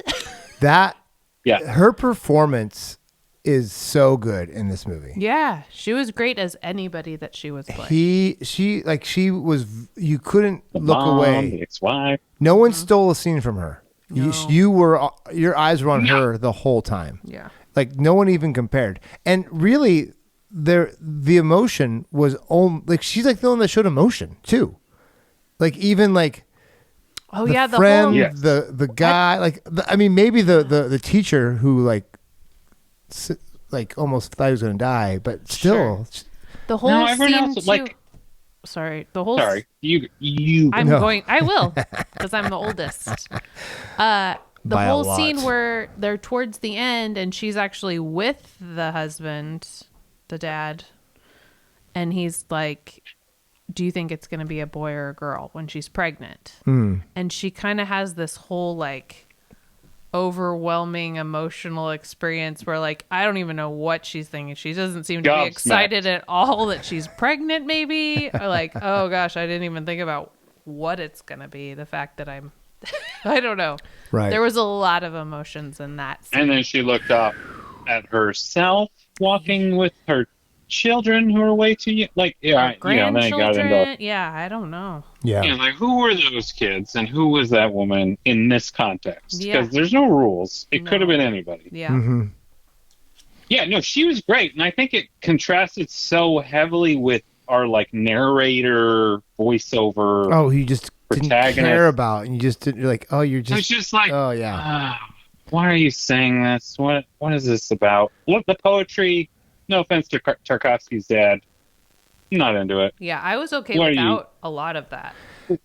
Her performance is so good in this movie. Yeah, she was great as anybody that she was playing. She was you couldn't look away. The ex-wife. No one stole a scene from her. No. Your eyes were on her the whole time. Yeah. Like no one even compared. And really the emotion was like she's like the one that showed emotion too. Like even like the friend, the guy, maybe the teacher who like almost thought he was going to die, but still the whole scene too. Sorry, the whole. Sorry, you. I will because I'm the oldest. the whole scene where they're towards the end and she's actually with the husband, the dad, and he's like, do you think it's going to be a boy or a girl when she's pregnant? And she kind of has this whole like overwhelming emotional experience where like I don't even know what she's thinking. She doesn't seem to be excited at all that she's pregnant, maybe, or like, oh gosh, I didn't even think about what it's gonna be. The fact that I'm I don't know. Right. There was a lot of emotions in that scene. And then she looked up at herself walking with her children who are way too young. Like, yeah, you know, then it got into, yeah, I don't know. Yeah. You know, like, who were those kids and who was that woman in this context? Because there's no rules. It could have been anybody. Yeah. Mm-hmm. Yeah, no, she was great. And I think it contrasted so heavily with our, like, narrator voiceover. Oh, you just protagonist. didn't care about. And you just didn't, you're like, oh, you're just. It's just like, oh, yeah. Why are you saying this? What is this about? Look, the poetry. No offense to Tarkovsky's dad. I'm not into it. Yeah, I was okay without a lot of that.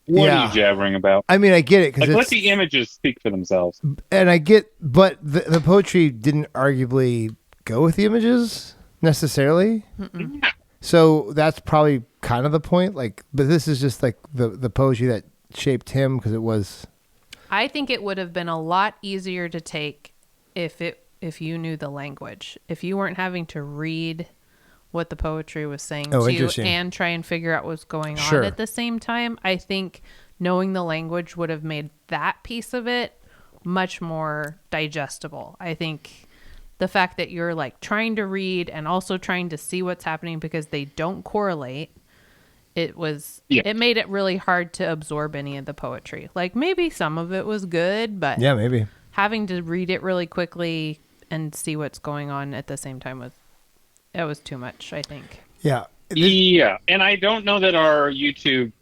What are you jabbering about? I mean, I get it. Like, let the images speak for themselves. And I get, but the poetry didn't arguably go with the images necessarily. Mm-mm. So that's probably kind of the point. Like, but this is just like the poetry that shaped him because it was. I think it would have been a lot easier to take if you knew the language, if you weren't having to read what the poetry was saying to you and try and figure out what's going on at the same time. I think knowing the language would have made that piece of it much more digestible. I think the fact that you're like trying to read and also trying to see what's happening because they don't correlate, it made it really hard to absorb any of the poetry. Like maybe some of it was good, but yeah, maybe having to read it really quickly and see what's going on at the same time was too much, I think. Yeah. Yeah. And I don't know that our YouTube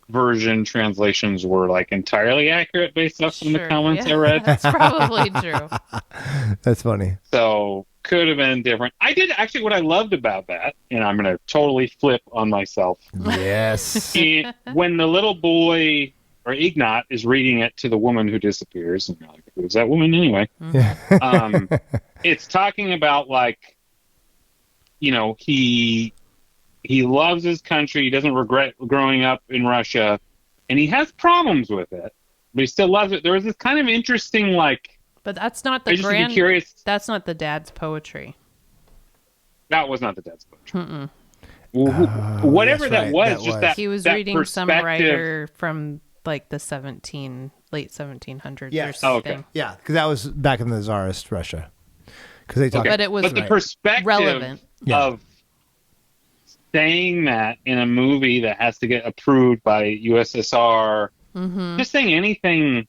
version translations were like entirely accurate based off some of the comments I read. That's probably true. That's funny. So could have been different. I did actually what I loved about that, and I'm going to totally flip on myself. Yes. When the little boy or Ignat is reading it to the woman who disappears, and you're like, who's that woman anyway? Yeah. It's talking about like, you know, he loves his country. He doesn't regret growing up in Russia, and he has problems with it, but he still loves it. There was this kind of interesting, like, but that's not the that's not the dad's poetry. That was not the dad's poetry. Whatever that was, just that he was that reading some writer from like the late 1700s or something. Okay. Yeah, because that was back in the Tsarist Russia. Because they talked, but it was the perspective relevant of saying that in a movie that has to get approved by USSR, just saying anything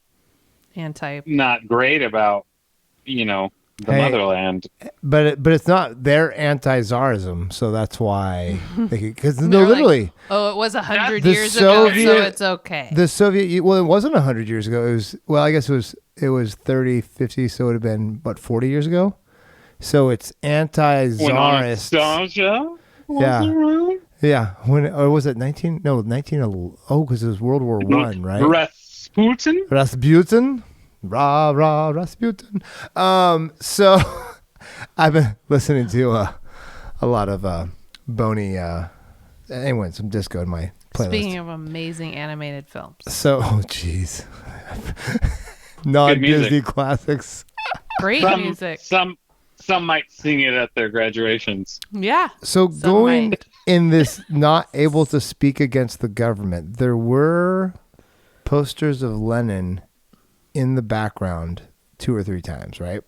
not great about, you know, the motherland. But it's not their anti-Tsarism, so that's why. Because literally, like, it was 100 years ago, so it's okay. The Soviet, well, it wasn't 100 years ago. It was, well, I guess it was 30, 50, so it would have been, what, 40 years ago? So it's anti-Tsarist. Yeah. Yeah. Or was it 19? No, 19. Oh, because it was World War I, right? Rasputin. Rasputin. So I've been listening to a lot of Boney, anyway, some disco in my playlist. Speaking of amazing animated films. So, geez. Non-Disney classics. Great music. Some might sing it at their graduations. Yeah. So going in this not able to speak against the government, there were posters of Lenin in the background 2 or 3 times, right?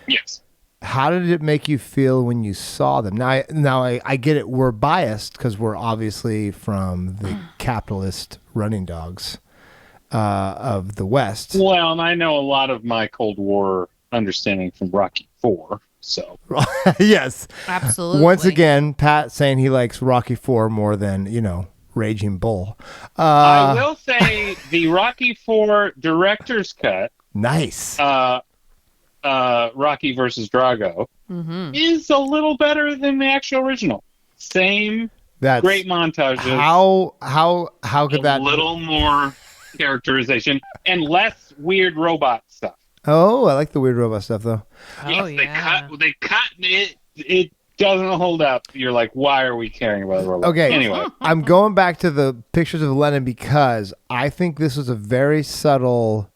Yes. How did it make you feel when you saw them? Now I get it. We're biased because we're obviously from the capitalist running dogs of the West. Well, and I know a lot of my Cold War understanding from Rocky IV, so. Yes. Absolutely. Once again, Pat saying he likes Rocky IV more than, you know, Raging Bull. I will say the Rocky IV director's cut. Nice. Rocky versus Drago is a little better than the actual original. Same great montages. How could that? A little more characterization and less weird robot stuff. Oh, I like the weird robot stuff though. Oh, Yes, they cut it. It doesn't hold up. You're like, why are we caring about the robot? Okay, anyway, I'm going back to the pictures of Lenin because I think this was a very subtle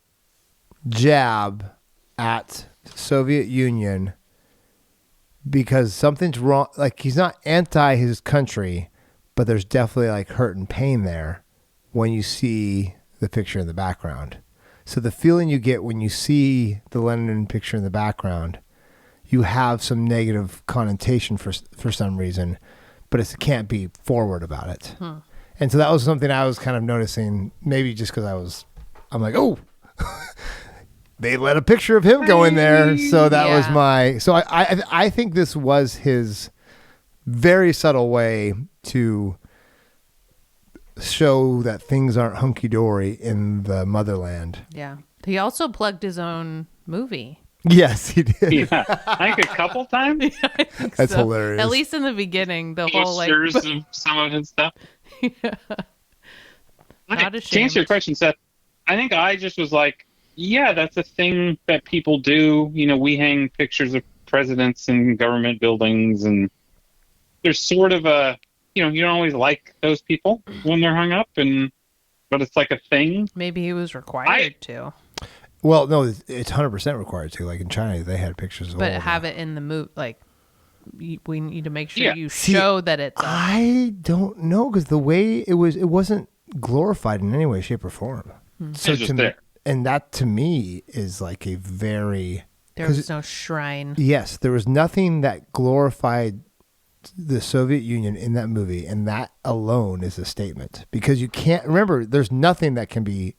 jab at Soviet Union because something's wrong. Like, he's not anti his country, but there's definitely like hurt and pain there when you see the picture in the background. So the feeling you get when you see the Lenin picture in the background, you have some negative connotation for some reason, but it can't be forward about it. And so that was something I was kind of noticing, maybe just because I'm like, oh, they let a picture of him go in there. So that was I think this was his very subtle way to show that things aren't hunky-dory in the motherland. Yeah. He also plugged his own movie. Yes, he did. Yeah, I think a couple times. Yeah, I think That's so. hilarious. At least in the beginning, the whole like Posters of some of his stuff. Yeah. Not To ashamed. answer your question, Seth, I think I just was like, yeah, that's a thing that people do. You know, we hang pictures of presidents in government buildings, and there's sort of a, you know, you don't always like those people when they're hung up, but it's like a thing. Maybe he was required to. Well, no, it's 100% required to. Like in China, they had pictures of But all of have them. it in the movie, like, we need to make sure you show that it's. I don't know because the way it wasn't glorified in any way, shape, or form. So It's just there. And that to me is like a very. There was no shrine. Yes, there was nothing that glorified the Soviet Union in that movie, and that alone is a statement because you can't remember. There's nothing that can be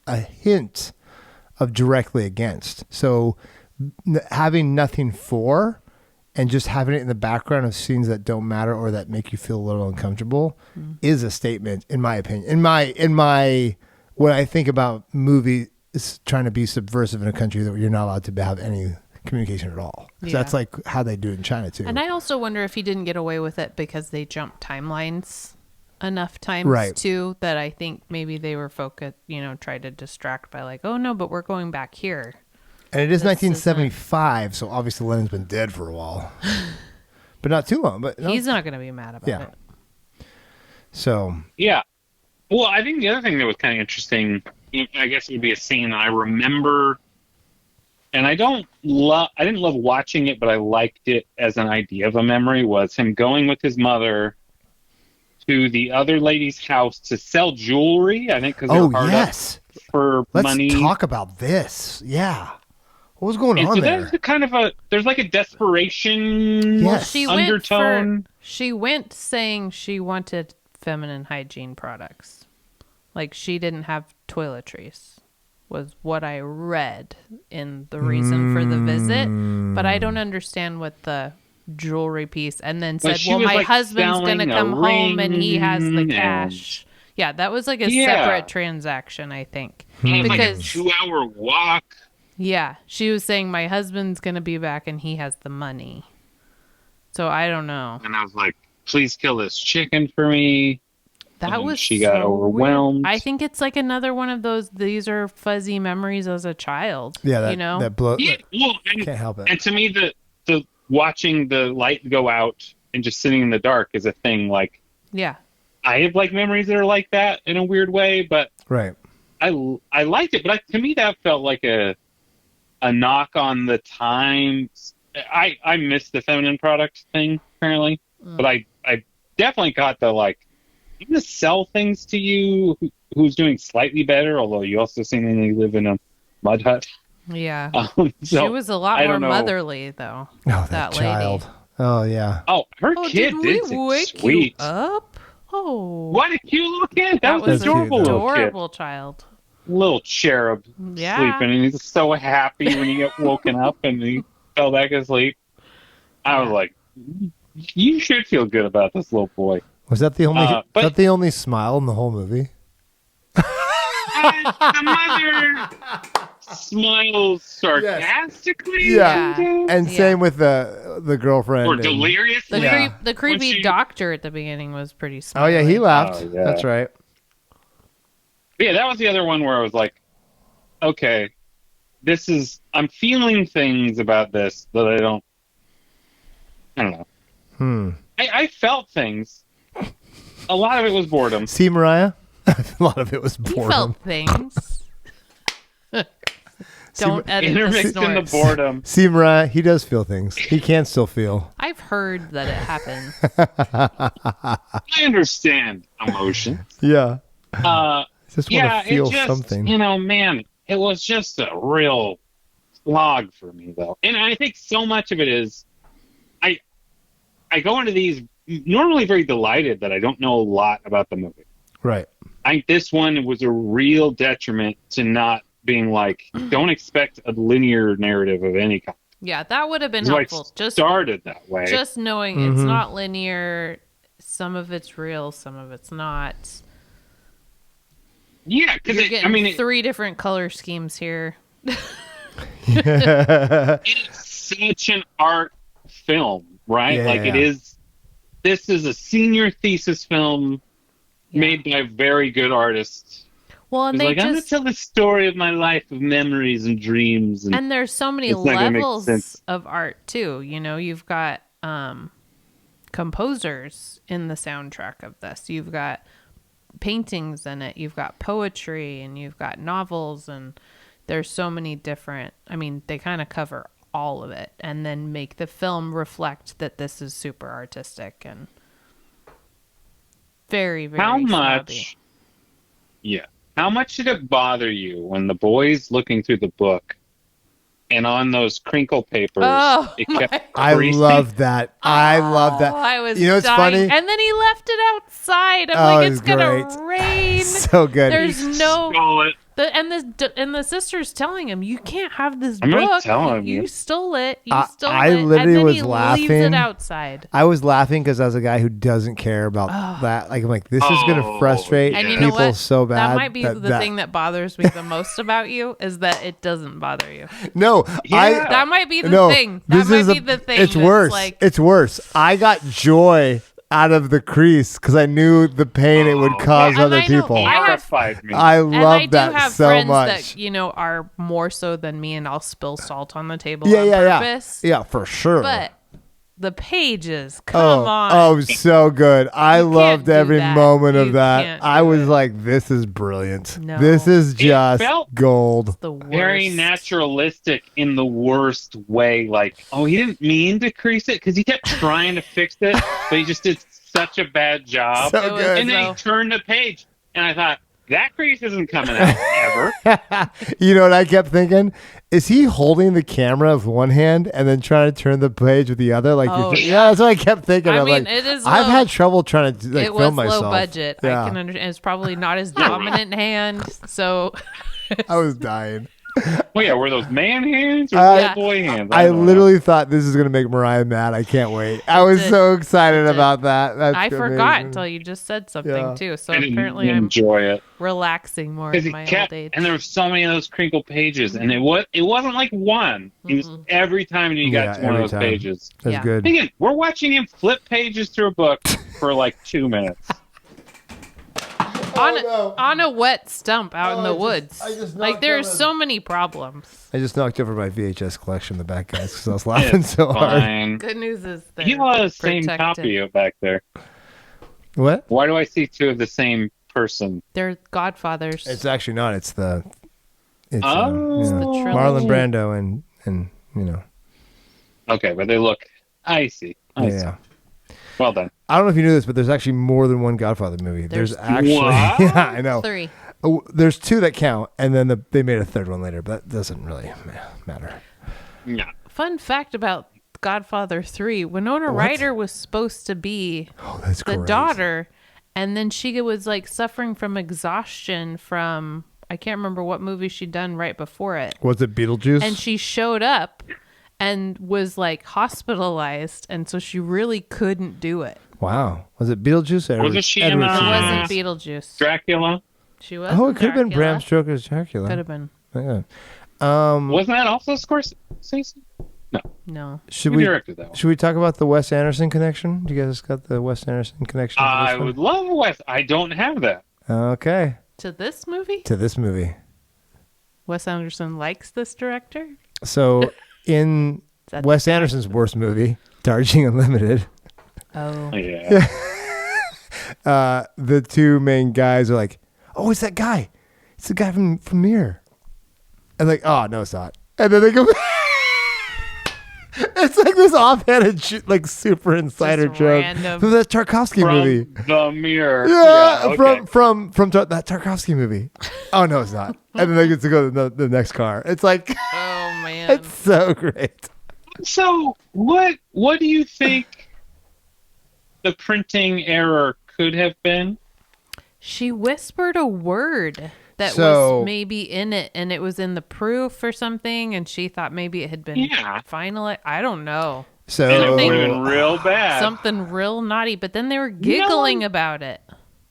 a hint of directly against. So having nothing for and just having it in the background of scenes that don't matter or that make you feel a little uncomfortable is a statement, in my opinion. In my when I think about movies trying to be subversive in a country that you're not allowed to have any communication at all. So that's like how they do it in China too. And I also wonder if he didn't get away with it because they jumped timelines enough times too, that I think maybe they were focused, tried to distract by like, oh no, but we're going back here. And it is 1975, so obviously Lenin's been dead for a while. But not too long. But he's not going to be mad about it. So. Yeah. Well, I think the other thing that was kind of interesting, I guess it would be a scene that I remember, and I didn't love watching it, but I liked it as an idea of a memory, was him going with his mother to the other lady's house to sell jewelry, I think, because they were hard up for money. Let's talk about this. Yeah. What was going on there? There's kind of there's like a desperation undertone. She went saying she wanted feminine hygiene products. Like she didn't have toiletries, was what I read in the reason for the visit. But I don't understand what the jewelry piece, and then said, well, my husband's going to come home and he has the cash. Yeah, that was like a separate transaction, I think. Because like a 2-hour walk. Yeah, she was saying my husband's going to be back and he has the money. So I don't know. And I was like, please kill this chicken for me. She got overwhelmed. Weird. I think it's like another one of those, these are fuzzy memories as a child. Yeah, that blow. Yeah, can't help it. And to me, the watching the light go out and just sitting in the dark is a thing. Like, yeah, I have like memories that are like that in a weird way, but I liked it. But to me, that felt like a knock on the times. I miss the feminine product thing apparently, but I definitely got the like, I'm going to sell things to you who's doing slightly better, although you also seemingly live in a mud hut. Yeah. So, she was a lot more motherly, though. Oh, that child. Lady. Oh, yeah. Oh, her kid did sweet. You up? Oh. What a cute little kid. That was an adorable child. Little cherub sleeping, and he's so happy when he got woken up and he fell back asleep. I was like, you should feel good about this little boy. Was that the only smile in the whole movie? The mother smiles sarcastically. Yeah. And same with the girlfriend. Or delirious. The creepy doctor at the beginning was pretty smart. Oh, yeah, he laughed. Oh, yeah. That's right. But yeah, that was the other one where I was like, okay, I'm feeling things about this that I don't know. I felt things. A lot of it was boredom. See, Mariah? A lot of it was boredom. He felt things. Don't edit Intermixed in the boredom. See, Mariah, he does feel things. He can still feel. I've heard that it happens. I understand emotion. Yeah. Just want to feel something. Man, it was just a real slog for me, though. And I think so much of it is, I go into these normally very delighted that I don't know a lot about the movie. Right. I think this one was a real detriment to not being like, don't expect a linear narrative of any kind. Yeah, that would have been helpful. Just started that way. Just knowing it's not linear. Some of it's real, some of it's not. Yeah, because 3 different color schemes here. It's such an art film, right? It is. This is a senior thesis film made by very good artists. Well, and I'm going to tell the story of my life of memories and dreams. And there's so many levels of art, too. You've got composers in the soundtrack of this. You've got paintings in it. You've got poetry, and you've got novels, and there's so many different... they kind of cover all of it and then make the film reflect that this is super artistic and very, very snobby. How much did it bother you when the boy's looking through the book and on those crinkle papers it kept I love that. I love that. I was it's dying. funny? And then he left it outside. I'm like, it's gonna rain. So good. There's no... And the sister's telling him, you can't have this book. I'm not telling you stole it. I literally was laughing. Leaves it outside. I was laughing because I was a guy who doesn't care about that. I'm like, this is going to frustrate people so bad. That might be the thing that bothers me the most about you is that it doesn't bother you. No, that might be the thing. That might be the thing. It's worse. It's worse. I got joy out of the crease because I knew the pain it would cause other people. I love that so much. That are more so than me, and I'll spill salt on the table on purpose. Yeah, for sure. But the pages, come on. Oh, so good. I loved every moment of that. I was like, this is brilliant. No. This is just gold. The worst. Very naturalistic in the worst way. He didn't mean to crease it because he kept trying to fix it, but he just did such a bad job. So good. And then he turned the page, and I thought, that crease isn't coming out ever. You know what I kept thinking? Is he holding the camera with one hand and then trying to turn the page with the other? That's what I kept thinking. I've had trouble trying to film myself. It was low budget. Yeah. I can understand. It's probably not his dominant hand, so... I was dying. Well, yeah, were those man hands or boy hands? I literally thought this is going to make Mariah mad. I can't wait. I was so excited about that. I forgot until you just said something too. So apparently I'm relaxing more in my old age. And there were so many of those crinkle pages, and it wasn't like one. It was every time you got to one of those pages. That's good. Again, we're watching him flip pages through a book for 2 minutes. On a wet stump out in the woods. There's so many problems. I just knocked over my VHS collection in the back, guys, because I was laughing so hard. Good news is that you have the same copy back there. What? Why do I see 2 of the same person? They're godfathers. It's actually not. It's the Marlon Brando and Okay, but they look. I see. I see. Well done. I don't know if you knew this, but there's actually more than one Godfather movie. There's actually, I know. 3. There's 2 that count, and then they made a 3rd one later, but that doesn't really matter. Yeah. Fun fact about Godfather 3: Winona Ryder was supposed to be the daughter, and then she was suffering from exhaustion from I can't remember what movie she'd done right before it. Was it Beetlejuice? And she showed up and was hospitalized, and so she really couldn't do it. Wow. Was it Beetlejuice? Wasn't she in It wasn't Beetlejuice. Dracula? She was. Oh, it could have been Bram Stoker's Dracula. Could have been. Yeah. Wasn't that also Scorsese? No. Should we talk about the Wes Anderson connection? Do you guys got the Wes Anderson connection? I would love Wes. I don't have that. Okay. To this movie? To this movie. Wes Anderson likes this director? So in Wes Anderson's worst movie, Darjeeling Unlimited. Oh. Yeah. The two main guys are like, oh, it's that guy. It's the guy from Mirror. And like, oh, no, it's not. And then they go it's like this offhanded, like super insider Just joke random. from that Tarkovsky From movie. The Mirror. Yeah, okay. from that Tarkovsky movie. Oh, no, it's not. And then they get to go to the next car. It's like, Oh, man. it's so great. So what do you think the printing error could have been? She whispered a word that So- was maybe in it, and it was in the proof or something, and she thought maybe it had been final. I don't know. So And it would have been real bad. Something real naughty, but then they were giggling about it.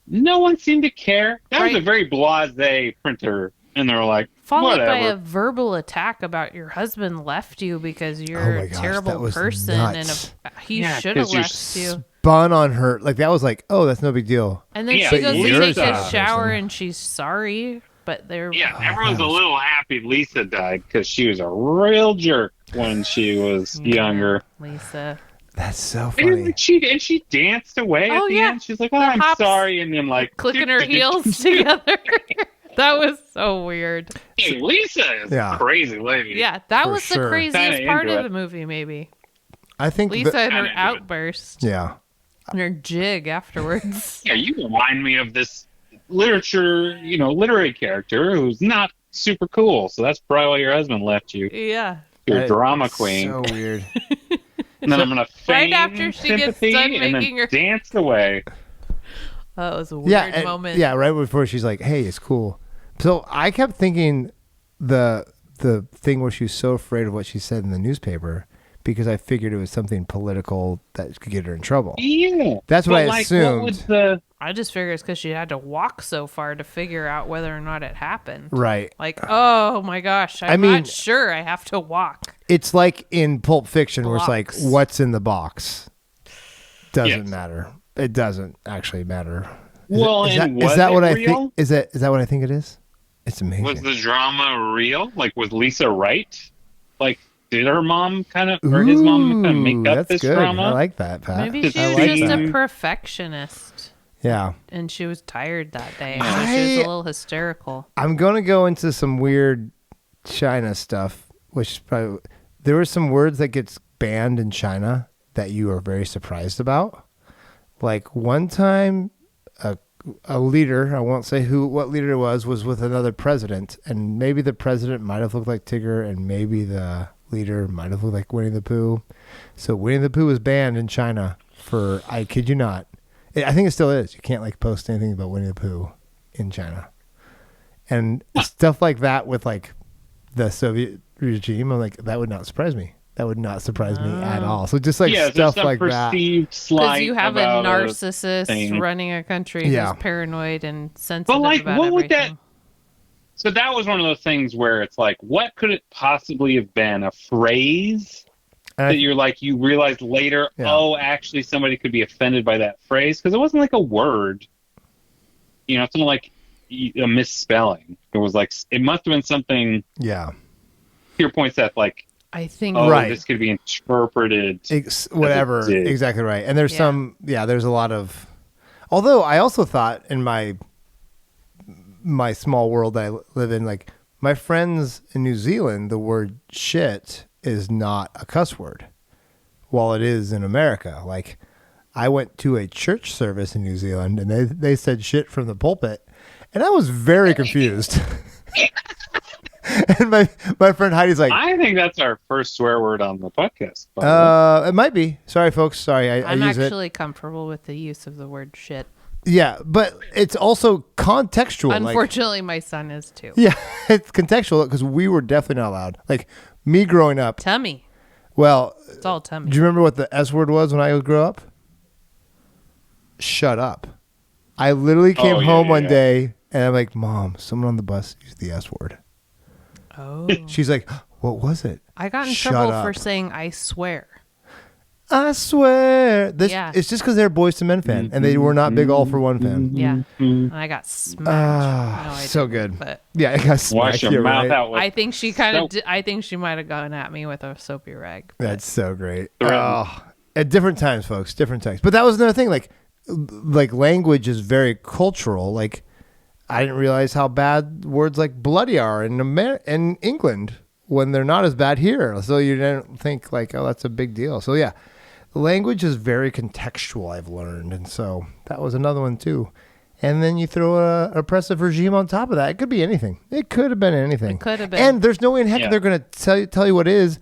No one seemed to care. That was Right. a very blasé printer, and they were like, Followed whatever. by a verbal attack about your husband left you because you're my a gosh, terrible that was person, nuts. and he Yeah, should have 'cause you're left you. spun on her. Like, that was like, oh, that's no big deal. And then Yeah, she but goes to you're take the a shower, person. and she's sorry, but they're Yeah, everyone's a little happy Lisa died because she was a real jerk when she was younger. Lisa. That's so And funny. she danced away at Oh, the yeah. end. She's like, oh, The I'm hops sorry. And then like Clicking her heels together. That was so weird. Hey, Lisa is Yeah. a crazy lady. Yeah, that For was sure. the craziest Kinda part into of it. the movie, maybe. I think Lisa and her Kinda into it. outburst yeah. and her jig afterwards. Yeah, you remind me of this literary character who's not super cool. So that's probably why your husband left you. Yeah. You're a drama It's queen. So weird. And then I'm going to feign after she gets sympathy done and making then her- dance away. That was a weird Yeah, and- moment. yeah, right before she's like, "Hey, it's cool." So I kept thinking the thing where she was so afraid of what she said in the newspaper because I figured it was something political that could get her in trouble. Yeah. That's what But, I like, assumed. What was the... I just figured it's because she had to walk so far to figure out whether or not it happened. Right. Like, oh my gosh, I'm mean- not sure I have to walk. It's like in Pulp Fiction where it's like, Blocks. what's in the box? Doesn't Yes. matter. It doesn't actually matter. Well, is and that, was is that it what I real? think? Is that what I think it is? It's amazing. Was the drama real? Like, was Lisa right? Like, did her mom kind of, or his mom kind of make up that's this good. drama? I like that, Pat. Maybe Did she I was like just that. a perfectionist Yeah. and she was tired that day. So she was a little hysterical. I'm going to go into some weird China stuff, which is probably, there were some words that gets banned in China that you are very surprised about. Like one time, a leader, I won't say what leader it was with another president, and maybe the president might have looked like Tigger, and maybe the leader might have looked like Winnie the Pooh. So Winnie the Pooh was banned in China for, I kid you not, I think it still is. You can't like post anything about Winnie the Pooh in China. And stuff like that with like the Soviet regime, I'm like, that would not surprise me. That would not surprise me at all. So just like yeah, there's stuff some like that. perceived Because slight you have a about narcissist thing. running a country Yeah. who's paranoid and sensitive But like, about what would that? everything. So that was one of those things where it's like, what could it possibly have been? A phrase And that you're like, you realize later, Yeah. oh, actually, somebody could be offended by that phrase because it wasn't like a word. You know, it's not like a misspelling. It was like it must have been something. Yeah. To your point, Seth, like, I think oh, Right. this could be interpreted. Whatever. did. Exactly right. And there's Yeah. there's a lot of, although I also thought in my small world that I live in, like my friends in New Zealand, the word shit is not a cuss word, while it is in America. Like I went to a church service in New Zealand and they said shit from the pulpit and I was very confused. And my friend Heidi's like, I think that's our first swear word on the podcast. by the way. it might be. Sorry, folks. Sorry, I I'm use it. actually comfortable with the use of the word shit. Yeah, but it's also contextual. like- Unfortunately, my son is too. yeah, it's contextual because we were definitely not allowed. Like me growing up. Tummy. Well, It's all tummy. do you remember what the S word was when I grew up? Shut up. I literally came home one day and I'm like, Mom, someone on the bus used the S word. Oh. She's like, what was it? I got in Shut trouble up. for saying I swear. I swear. It's just because they're a Boyz II Men fan, and they were not big All For One fan. Yeah. And I got smacked. No, So good. But yeah, I got smacked. Wash your mouth out with I think she I think she might have gone at me with a soapy rag. That's so great. At different times, folks. Different times. But that was another thing. Like language is very cultural. Like, I didn't realize how bad words like bloody are in England when they're not as bad here. So you didn't think like, oh, that's a big deal. So yeah, language is very contextual, I've learned. And so that was another one too. And then you throw an oppressive regime on top of that. It could be anything. It could have been anything. It could have been. And there's no way in heck they're going to tell you what it is.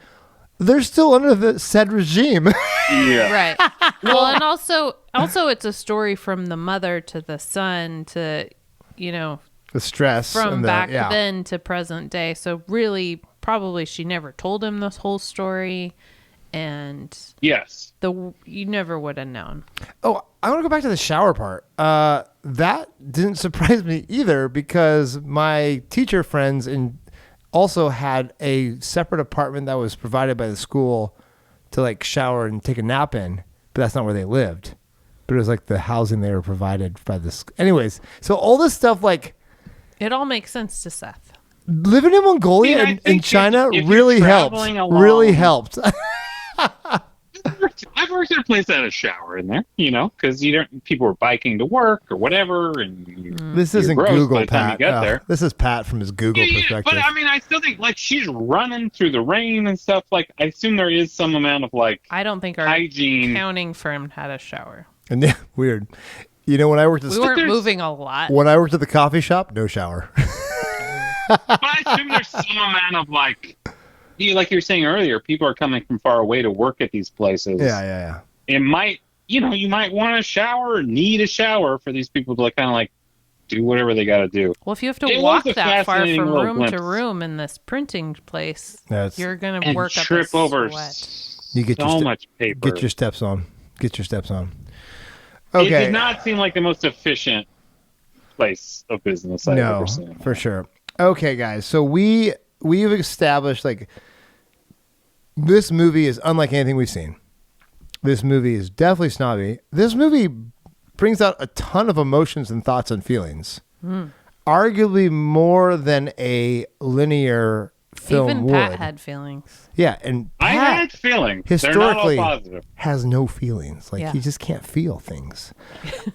They're still under the said regime. Yeah. Right. Well, and also it's a story from the mother to the son to, the stress from back then to present day. So really, probably she never told him this whole story, and yes, you never would have known. Oh, I want to go back to the shower part. That didn't surprise me either, because my teacher friends also had a separate apartment that was provided by the school to like shower and take a nap in, but that's not where they lived. But it was like the housing they were provided by the anyways. So all this stuff, like, it all makes sense to Seth. Living in Mongolia and China really helped. Really helped. I've worked at a place that had a shower in there, because people were biking to work or whatever, and this isn't Google, Pat. This is Pat from his Google perspective. But I mean, I still think like she's running through the rain and stuff. Like, I assume there is some amount of like I don't think our hygiene. Accounting firm had a shower. And yeah, weird. When I worked at we weren't moving a lot. When I worked at the coffee shop, no shower. But I assume there's some amount of like you were saying earlier, people are coming from far away to work at these places. Yeah. It might, you might want a shower, or need a shower for these people to kind of like do whatever they got to do. Well, if you have to walk that far from room to room in this printing place, you're going to work up a sweat. Over you get so much paper. Get your steps on. Okay. It did not seem like the most efficient place of business I've ever seen. For sure. Okay, guys. So we've established like this movie is unlike anything we've seen. This movie is definitely snobby. This movie brings out a ton of emotions and thoughts and feelings. Arguably more than a linear film Even would. Pat had feelings. Yeah, and Pat I had feelings. Historically, they're not all positive. Has no feelings. Like, he just can't feel things.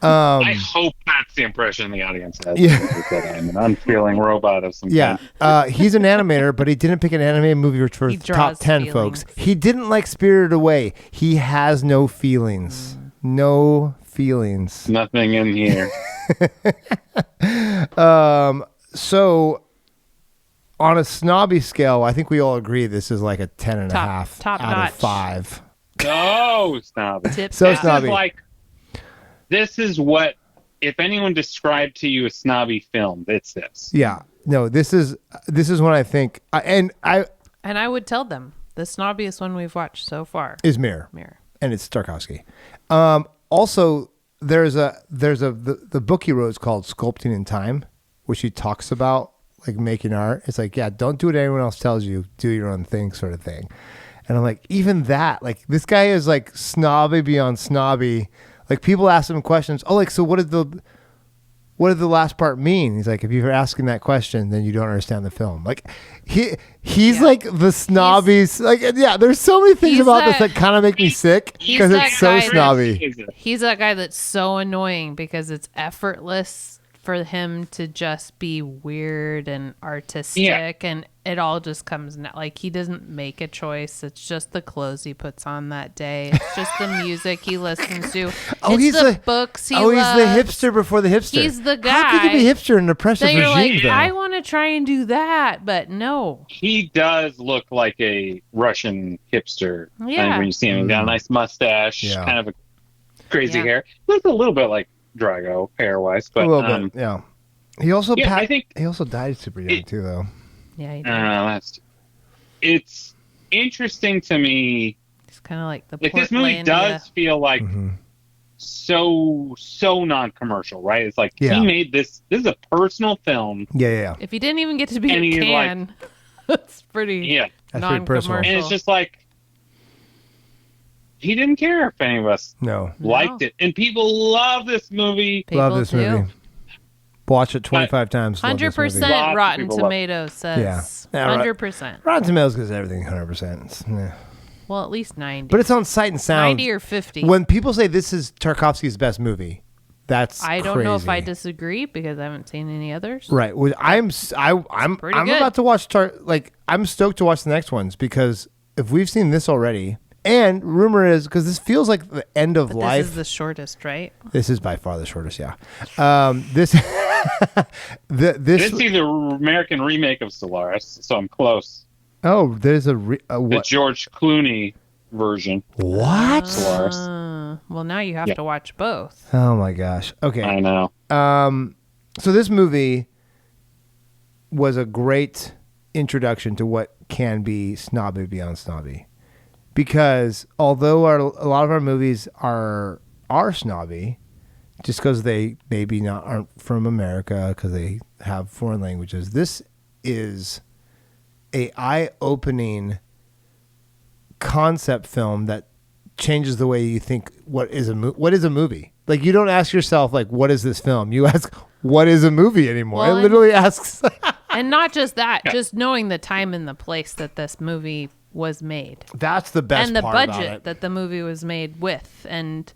I hope that's the impression the audience has. Yeah. That I'm an unfeeling robot of some kind. He's an animator, but he didn't pick an anime movie for his top 10, folks. He didn't like Spirited Away. He has no feelings. No feelings. Nothing in here. So on a snobby scale, I think we all agree this is like a 10.5 top out notch. of 5. So snobby. Snobby. This is what, if anyone described to you a snobby film, it's this. Yeah. No, this is what I think. And I would tell them the snobbiest one we've watched so far is Mirror. And it's Tarkovsky. Also, there's the book he wrote is called Sculpting in Time, which he talks about like making art. It's like, don't do what anyone else tells you, do your own thing, sort of thing. And I'm like, even that, like, this guy is like snobby beyond snobby. Like, people ask him questions. Oh, like, so what did the last part mean? He's like, if you're asking that question, then you don't understand the film. Like, he's like the snobbies. There's so many things about this that kind of make me sick because it's so snobby. He's that guy that's so annoying because it's effortless for him to just be weird and artistic, and it all just comes like he doesn't make a choice. It's just the clothes he puts on that day. It's just the music he listens to. He's the books he loves. He's the hipster before the hipster. He's the guy. How could you be hipster in an oppressive regime? Like, I want to try and do that, but no. He does look like a Russian hipster. Yeah. When you see him, he's got a nice mustache, kind of a crazy hair. Looks a little bit like Drago hair-wise, but a little bit, yeah. He also he also died super young too, though. Yeah, he did. It's interesting to me. It's kind of like the this movie does feel like so non-commercial, right? It's like he made this. This is a personal film. Yeah. If he didn't even get to be a can, that's pretty. That's pretty personal. And it's just like he didn't care if any of us liked it. And people love this movie. Love this movie. Watch it 25 times. 100% Rotten Tomatoes says. Yeah. 100%. Rotten Tomatoes gives everything 100%. Well, at least 90. But it's on Sight and Sound. 90 or 50. When people say this is Tarkovsky's best movie, I don't know if I disagree because I haven't seen any others. Right. Well, I'm about to watch I'm stoked to watch the next ones because if we've seen this already, and rumor is because this feels like the end of life. This is the shortest, right? This is by far the shortest. Yeah. This is the American remake of Solaris, so I'm close. Oh, there's the George Clooney version. What? Solaris. Well, now you have to watch both. Oh my gosh. Okay. I know. So this movie was a great introduction to what can be snobby beyond snobby, because although a lot of our movies are snobby, just because they maybe aren't from America because they have foreign languages, this is a eye-opening concept film that changes the way you think what is a movie. Like, you don't ask yourself, like, what is this film? You ask, what is a movie anymore? Well, it literally asks. And not just that, just knowing the time and the place that this movie was made. That's the best part about it. And the budget that the movie was made with. And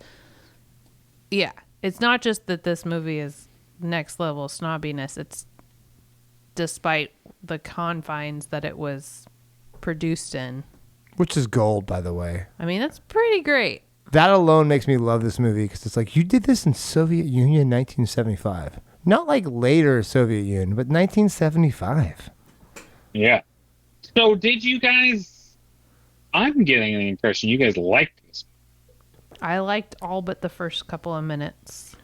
yeah, it's not just that this movie is next level snobbiness. It's despite the confines that it was produced in. Which is gold, by the way. I mean, that's pretty great. That alone makes me love this movie because it's like, you did this in Soviet Union 1975. Not like later Soviet Union, but 1975. Yeah. So did you guys... I'm getting the impression you guys liked this. I liked all but the first couple of minutes.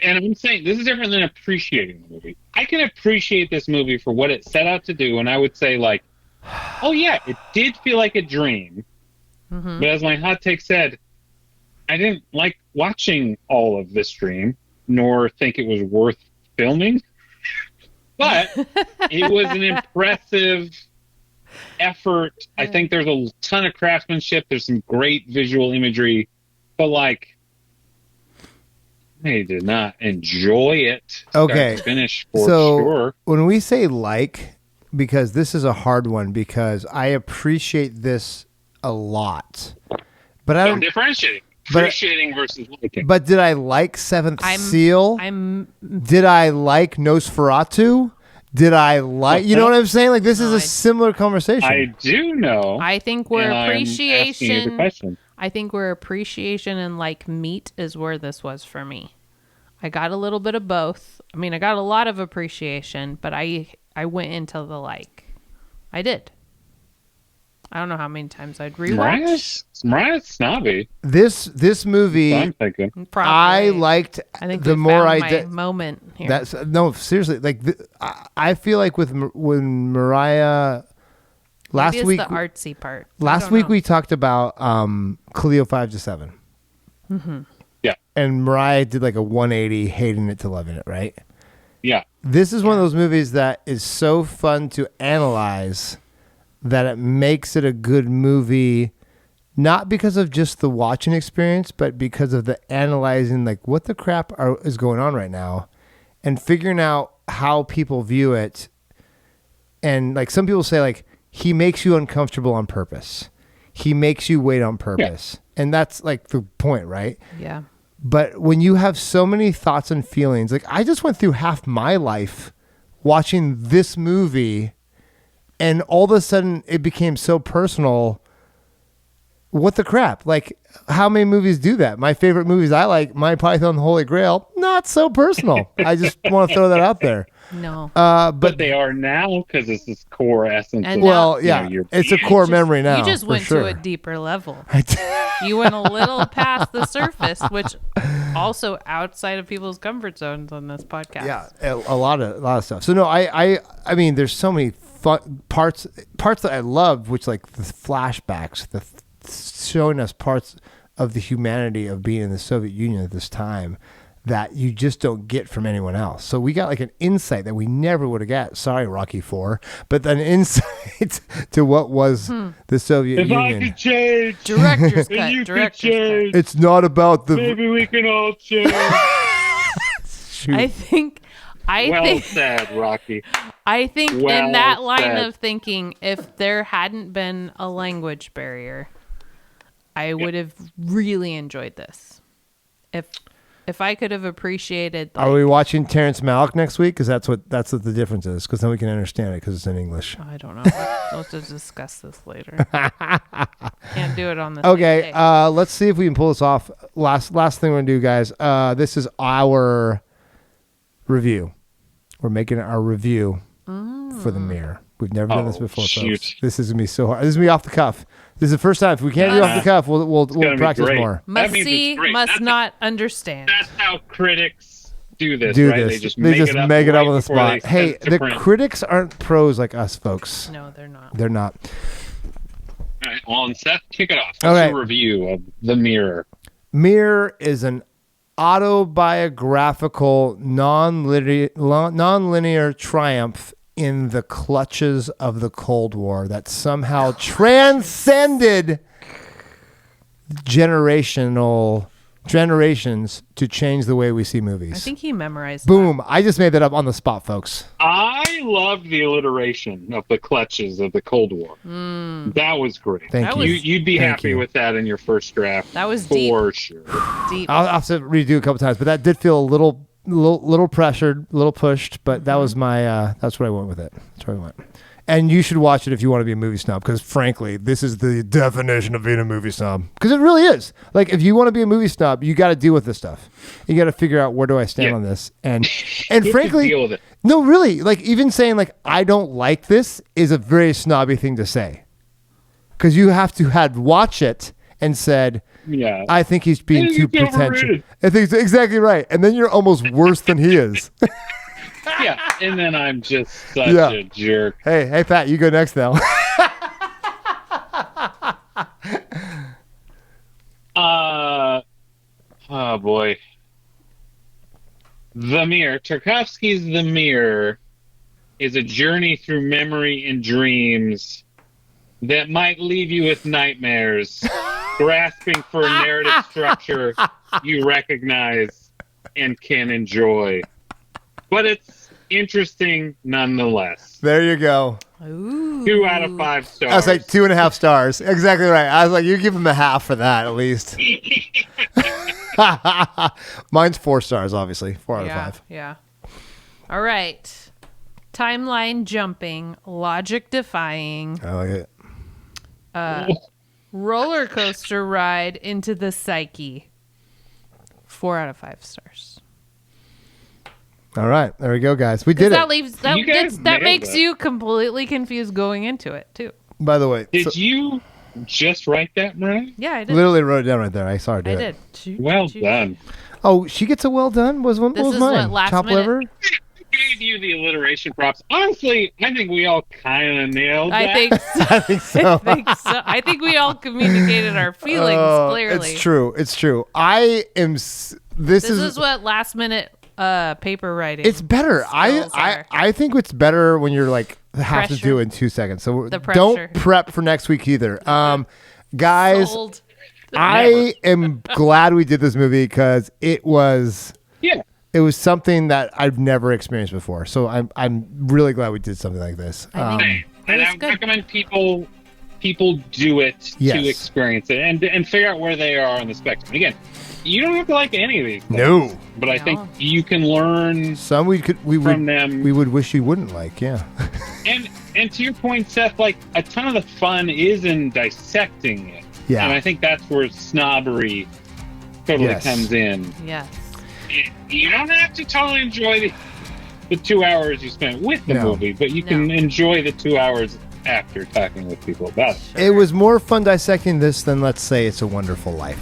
And I'm saying, this is different than appreciating the movie. I can appreciate this movie for what it set out to do, and I would say, like, oh yeah, it did feel like a dream. Mm-hmm. But as my hot take said, I didn't like watching all of this dream, nor think it was worth filming. But it was an impressive effort. I think there's a ton of craftsmanship. There's some great visual imagery. But, like, I did not enjoy it. Okay. Finish for sure. When we say like, because this is a hard one, because I appreciate this a lot. But I don't differentiate. Appreciating versus liking. But did I like Seventh Seal? Did I like Nosferatu? Did I like... You know what I'm saying? Like, this is a similar conversation. I do know. I think where appreciation... I think where appreciation and like meet is where this was for me. I got a little bit of both. I mean, I got a lot of appreciation, but I went into the like. I did. I don't know how many times I'd rewatch. Mariah's snobby. This movie, I'm thinking. Probably. I liked. I think the more I did moment here. That's no, seriously. Like I feel like when Mariah last week, the artsy part. Last week we talked about Cleo 5 to 7. Mm-hmm. Yeah, and Mariah did like a 180, hating it to loving it. Right. Yeah. This is one of those movies that is so fun to analyze that it makes it a good movie, not because of just the watching experience, but because of the analyzing, like what the crap is going on right now, and figuring out how people view it. And like some people say, like, he makes you uncomfortable on purpose. He makes you wait on purpose. Yeah. And that's like the point, right? Yeah. But when you have so many thoughts and feelings, like I just went through half my life watching this movie, and all of a sudden it became so personal. What the crap? Like, how many movies do that? My favorite movies I like, My Python the Holy Grail, not so personal. I just want to throw that out there. No. But they are now, because it's this core essence. And well, yeah, it's a core memory now. You just went to a deeper level. You went a little past the surface, which also outside of people's comfort zones on this podcast. Yeah, a lot of stuff. So no, I mean, there's so many fun parts that I love, which like the flashbacks, showing us parts of the humanity of being in the Soviet Union at this time, that you just don't get from anyone else. So we got like an insight that we never would have got. Sorry, Rocky IV, but an insight to what was the Soviet Union. If I could change, Director's and cut. you could Director's change, It's not about the. maybe we can all change. Shoot. I think Said, Rocky. I think Well in that line said. of thinking, if there hadn't been a language barrier, I would have really enjoyed this. If I could have appreciated. Are we watching Terrence Malick next week? Because that's what the difference is. Because then we can understand it because it's in English. I don't know. We'll have to discuss this later. Can't do it on the Okay, same day. let's see if we can pull this off. Last thing we're gonna do, guys. This is our review. We're making our review for The Mirror. We've never done this before, folks. This is gonna be so hard. This is gonna be off the cuff. This is the first time. If we can't do it off the cuff, we'll practice more. Must see, must not understand. That's how critics do this, Do right? this. They just They make it up right on the before spot. they Hey, send it to the print. critics aren't pros like us, folks. No, they're not. They're not. All right, well, and Seth, kick it off. All What's right. your review of The Mirror? Mirror is an autobiographical, non-linear triumph in the clutches of the Cold War that somehow transcended generations to change the way we see movies. I think he memorized Boom. I just made that up on the spot, folks. I love the alliteration of the clutches of the Cold War. That was great. Thank you. You'd be Thank happy you. with that in your first draft. That was for sure. deep. I'll have to redo a couple times, but that did feel a little pressured, a little pushed, but that was my, that's what I went with it. That's where I went. And you should watch it if you want to be a movie snob, because frankly, this is the definition of being a movie snob. Because it really is. Like, if you want to be a movie snob, you got to deal with this stuff. You got to figure out where do I stand on this. And frankly, deal with it. no, really, like even saying like I don't like this is a very snobby thing to say. Because you have to had watch it and said, Yeah. I think he's being too He's pretentious. overrated. I think it's exactly right. And then you're almost worse than he is. Yeah, and then I'm just such Yeah. a jerk. Hey, Pat, you go next now. Oh boy. The Mirror. Tarkovsky's The Mirror is a journey through memory and dreams that might leave you with nightmares, grasping for a narrative structure you recognize and can enjoy. But it's interesting nonetheless. There you go. Ooh. 2 out of 5 stars. I was like 2.5 stars. Exactly right. I was like, you give him a half for that at least. Mine's 4 stars, obviously. 4 out of 5. Yeah. All right. Timeline jumping, logic defying, I like it. roller coaster ride into the psyche. 4 out of 5 stars. All right, there we go, guys. We did That it. leaves You guys that nailed makes it. you completely confused going into it too. By the way, Did you just write that, Mariah? Yeah, I did. literally wrote it down right there. I saw her do I it. did. She- Well she- done. Oh, she gets a well done? What This was is mine? what last Top minute- liver? Gave you the alliteration props. Honestly, I think we all kind of nailed that. I think so. I think so. I think we all communicated our feelings clearly. It's true. It's true. I am. This is what last minute paper writing. It's better. skills are. I think it's better when you're like have to Pressure. do it in 2 seconds. So The pressure. don't prep for next week either. Guys, Sold. I am glad we did this movie because it was something that I've never experienced before. So I'm really glad we did something like this. I think- And It was I good. recommend people do it Yes. to experience it and figure out where they are on the spectrum. Again, you don't have to like any of these things, No. but I No. think you can learn Some we from would them. we would wish you wouldn't like. Yeah. And to your point, Seth, like a ton of the fun is in dissecting it. Yeah. And I think that's where snobbery totally Yes. comes in. Yes. You don't have to totally enjoy the 2 hours you spent with the No. movie, but you can enjoy the 2 hours after talking with people about it. It was more fun dissecting this than, let's say, It's a Wonderful Life.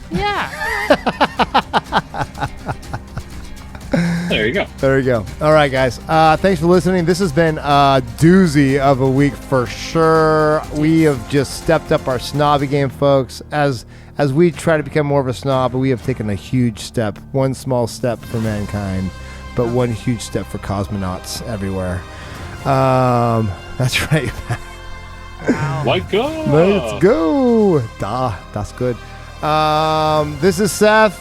Yeah. There you go. There you go. All right, guys. Thanks for listening. This has been a doozy of a week for sure. We have just stepped up our snobby game, folks. As we try to become more of a snob, we have taken a huge step. One small step for mankind, but one huge step for cosmonauts everywhere. That's right. Wow. Let's go. Let's go. That's good. This is Seth.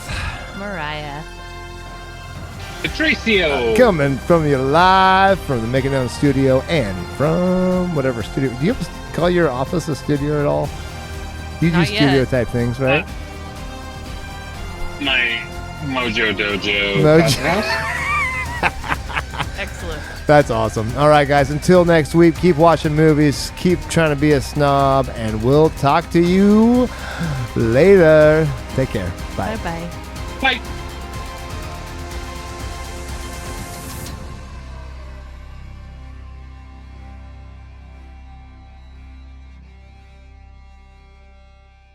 Mariah. Patricio. Coming from you live from the Making Known studio and from whatever studio. Do you ever call your office a studio at all? You do Not studio yet. type things, right? My Mojo Dojo. Mojo. Excellent. That's awesome. All right, guys. Until next week, keep watching movies, keep trying to be a snob, and we'll talk to you later. Take care. Bye. Bye-bye. Bye.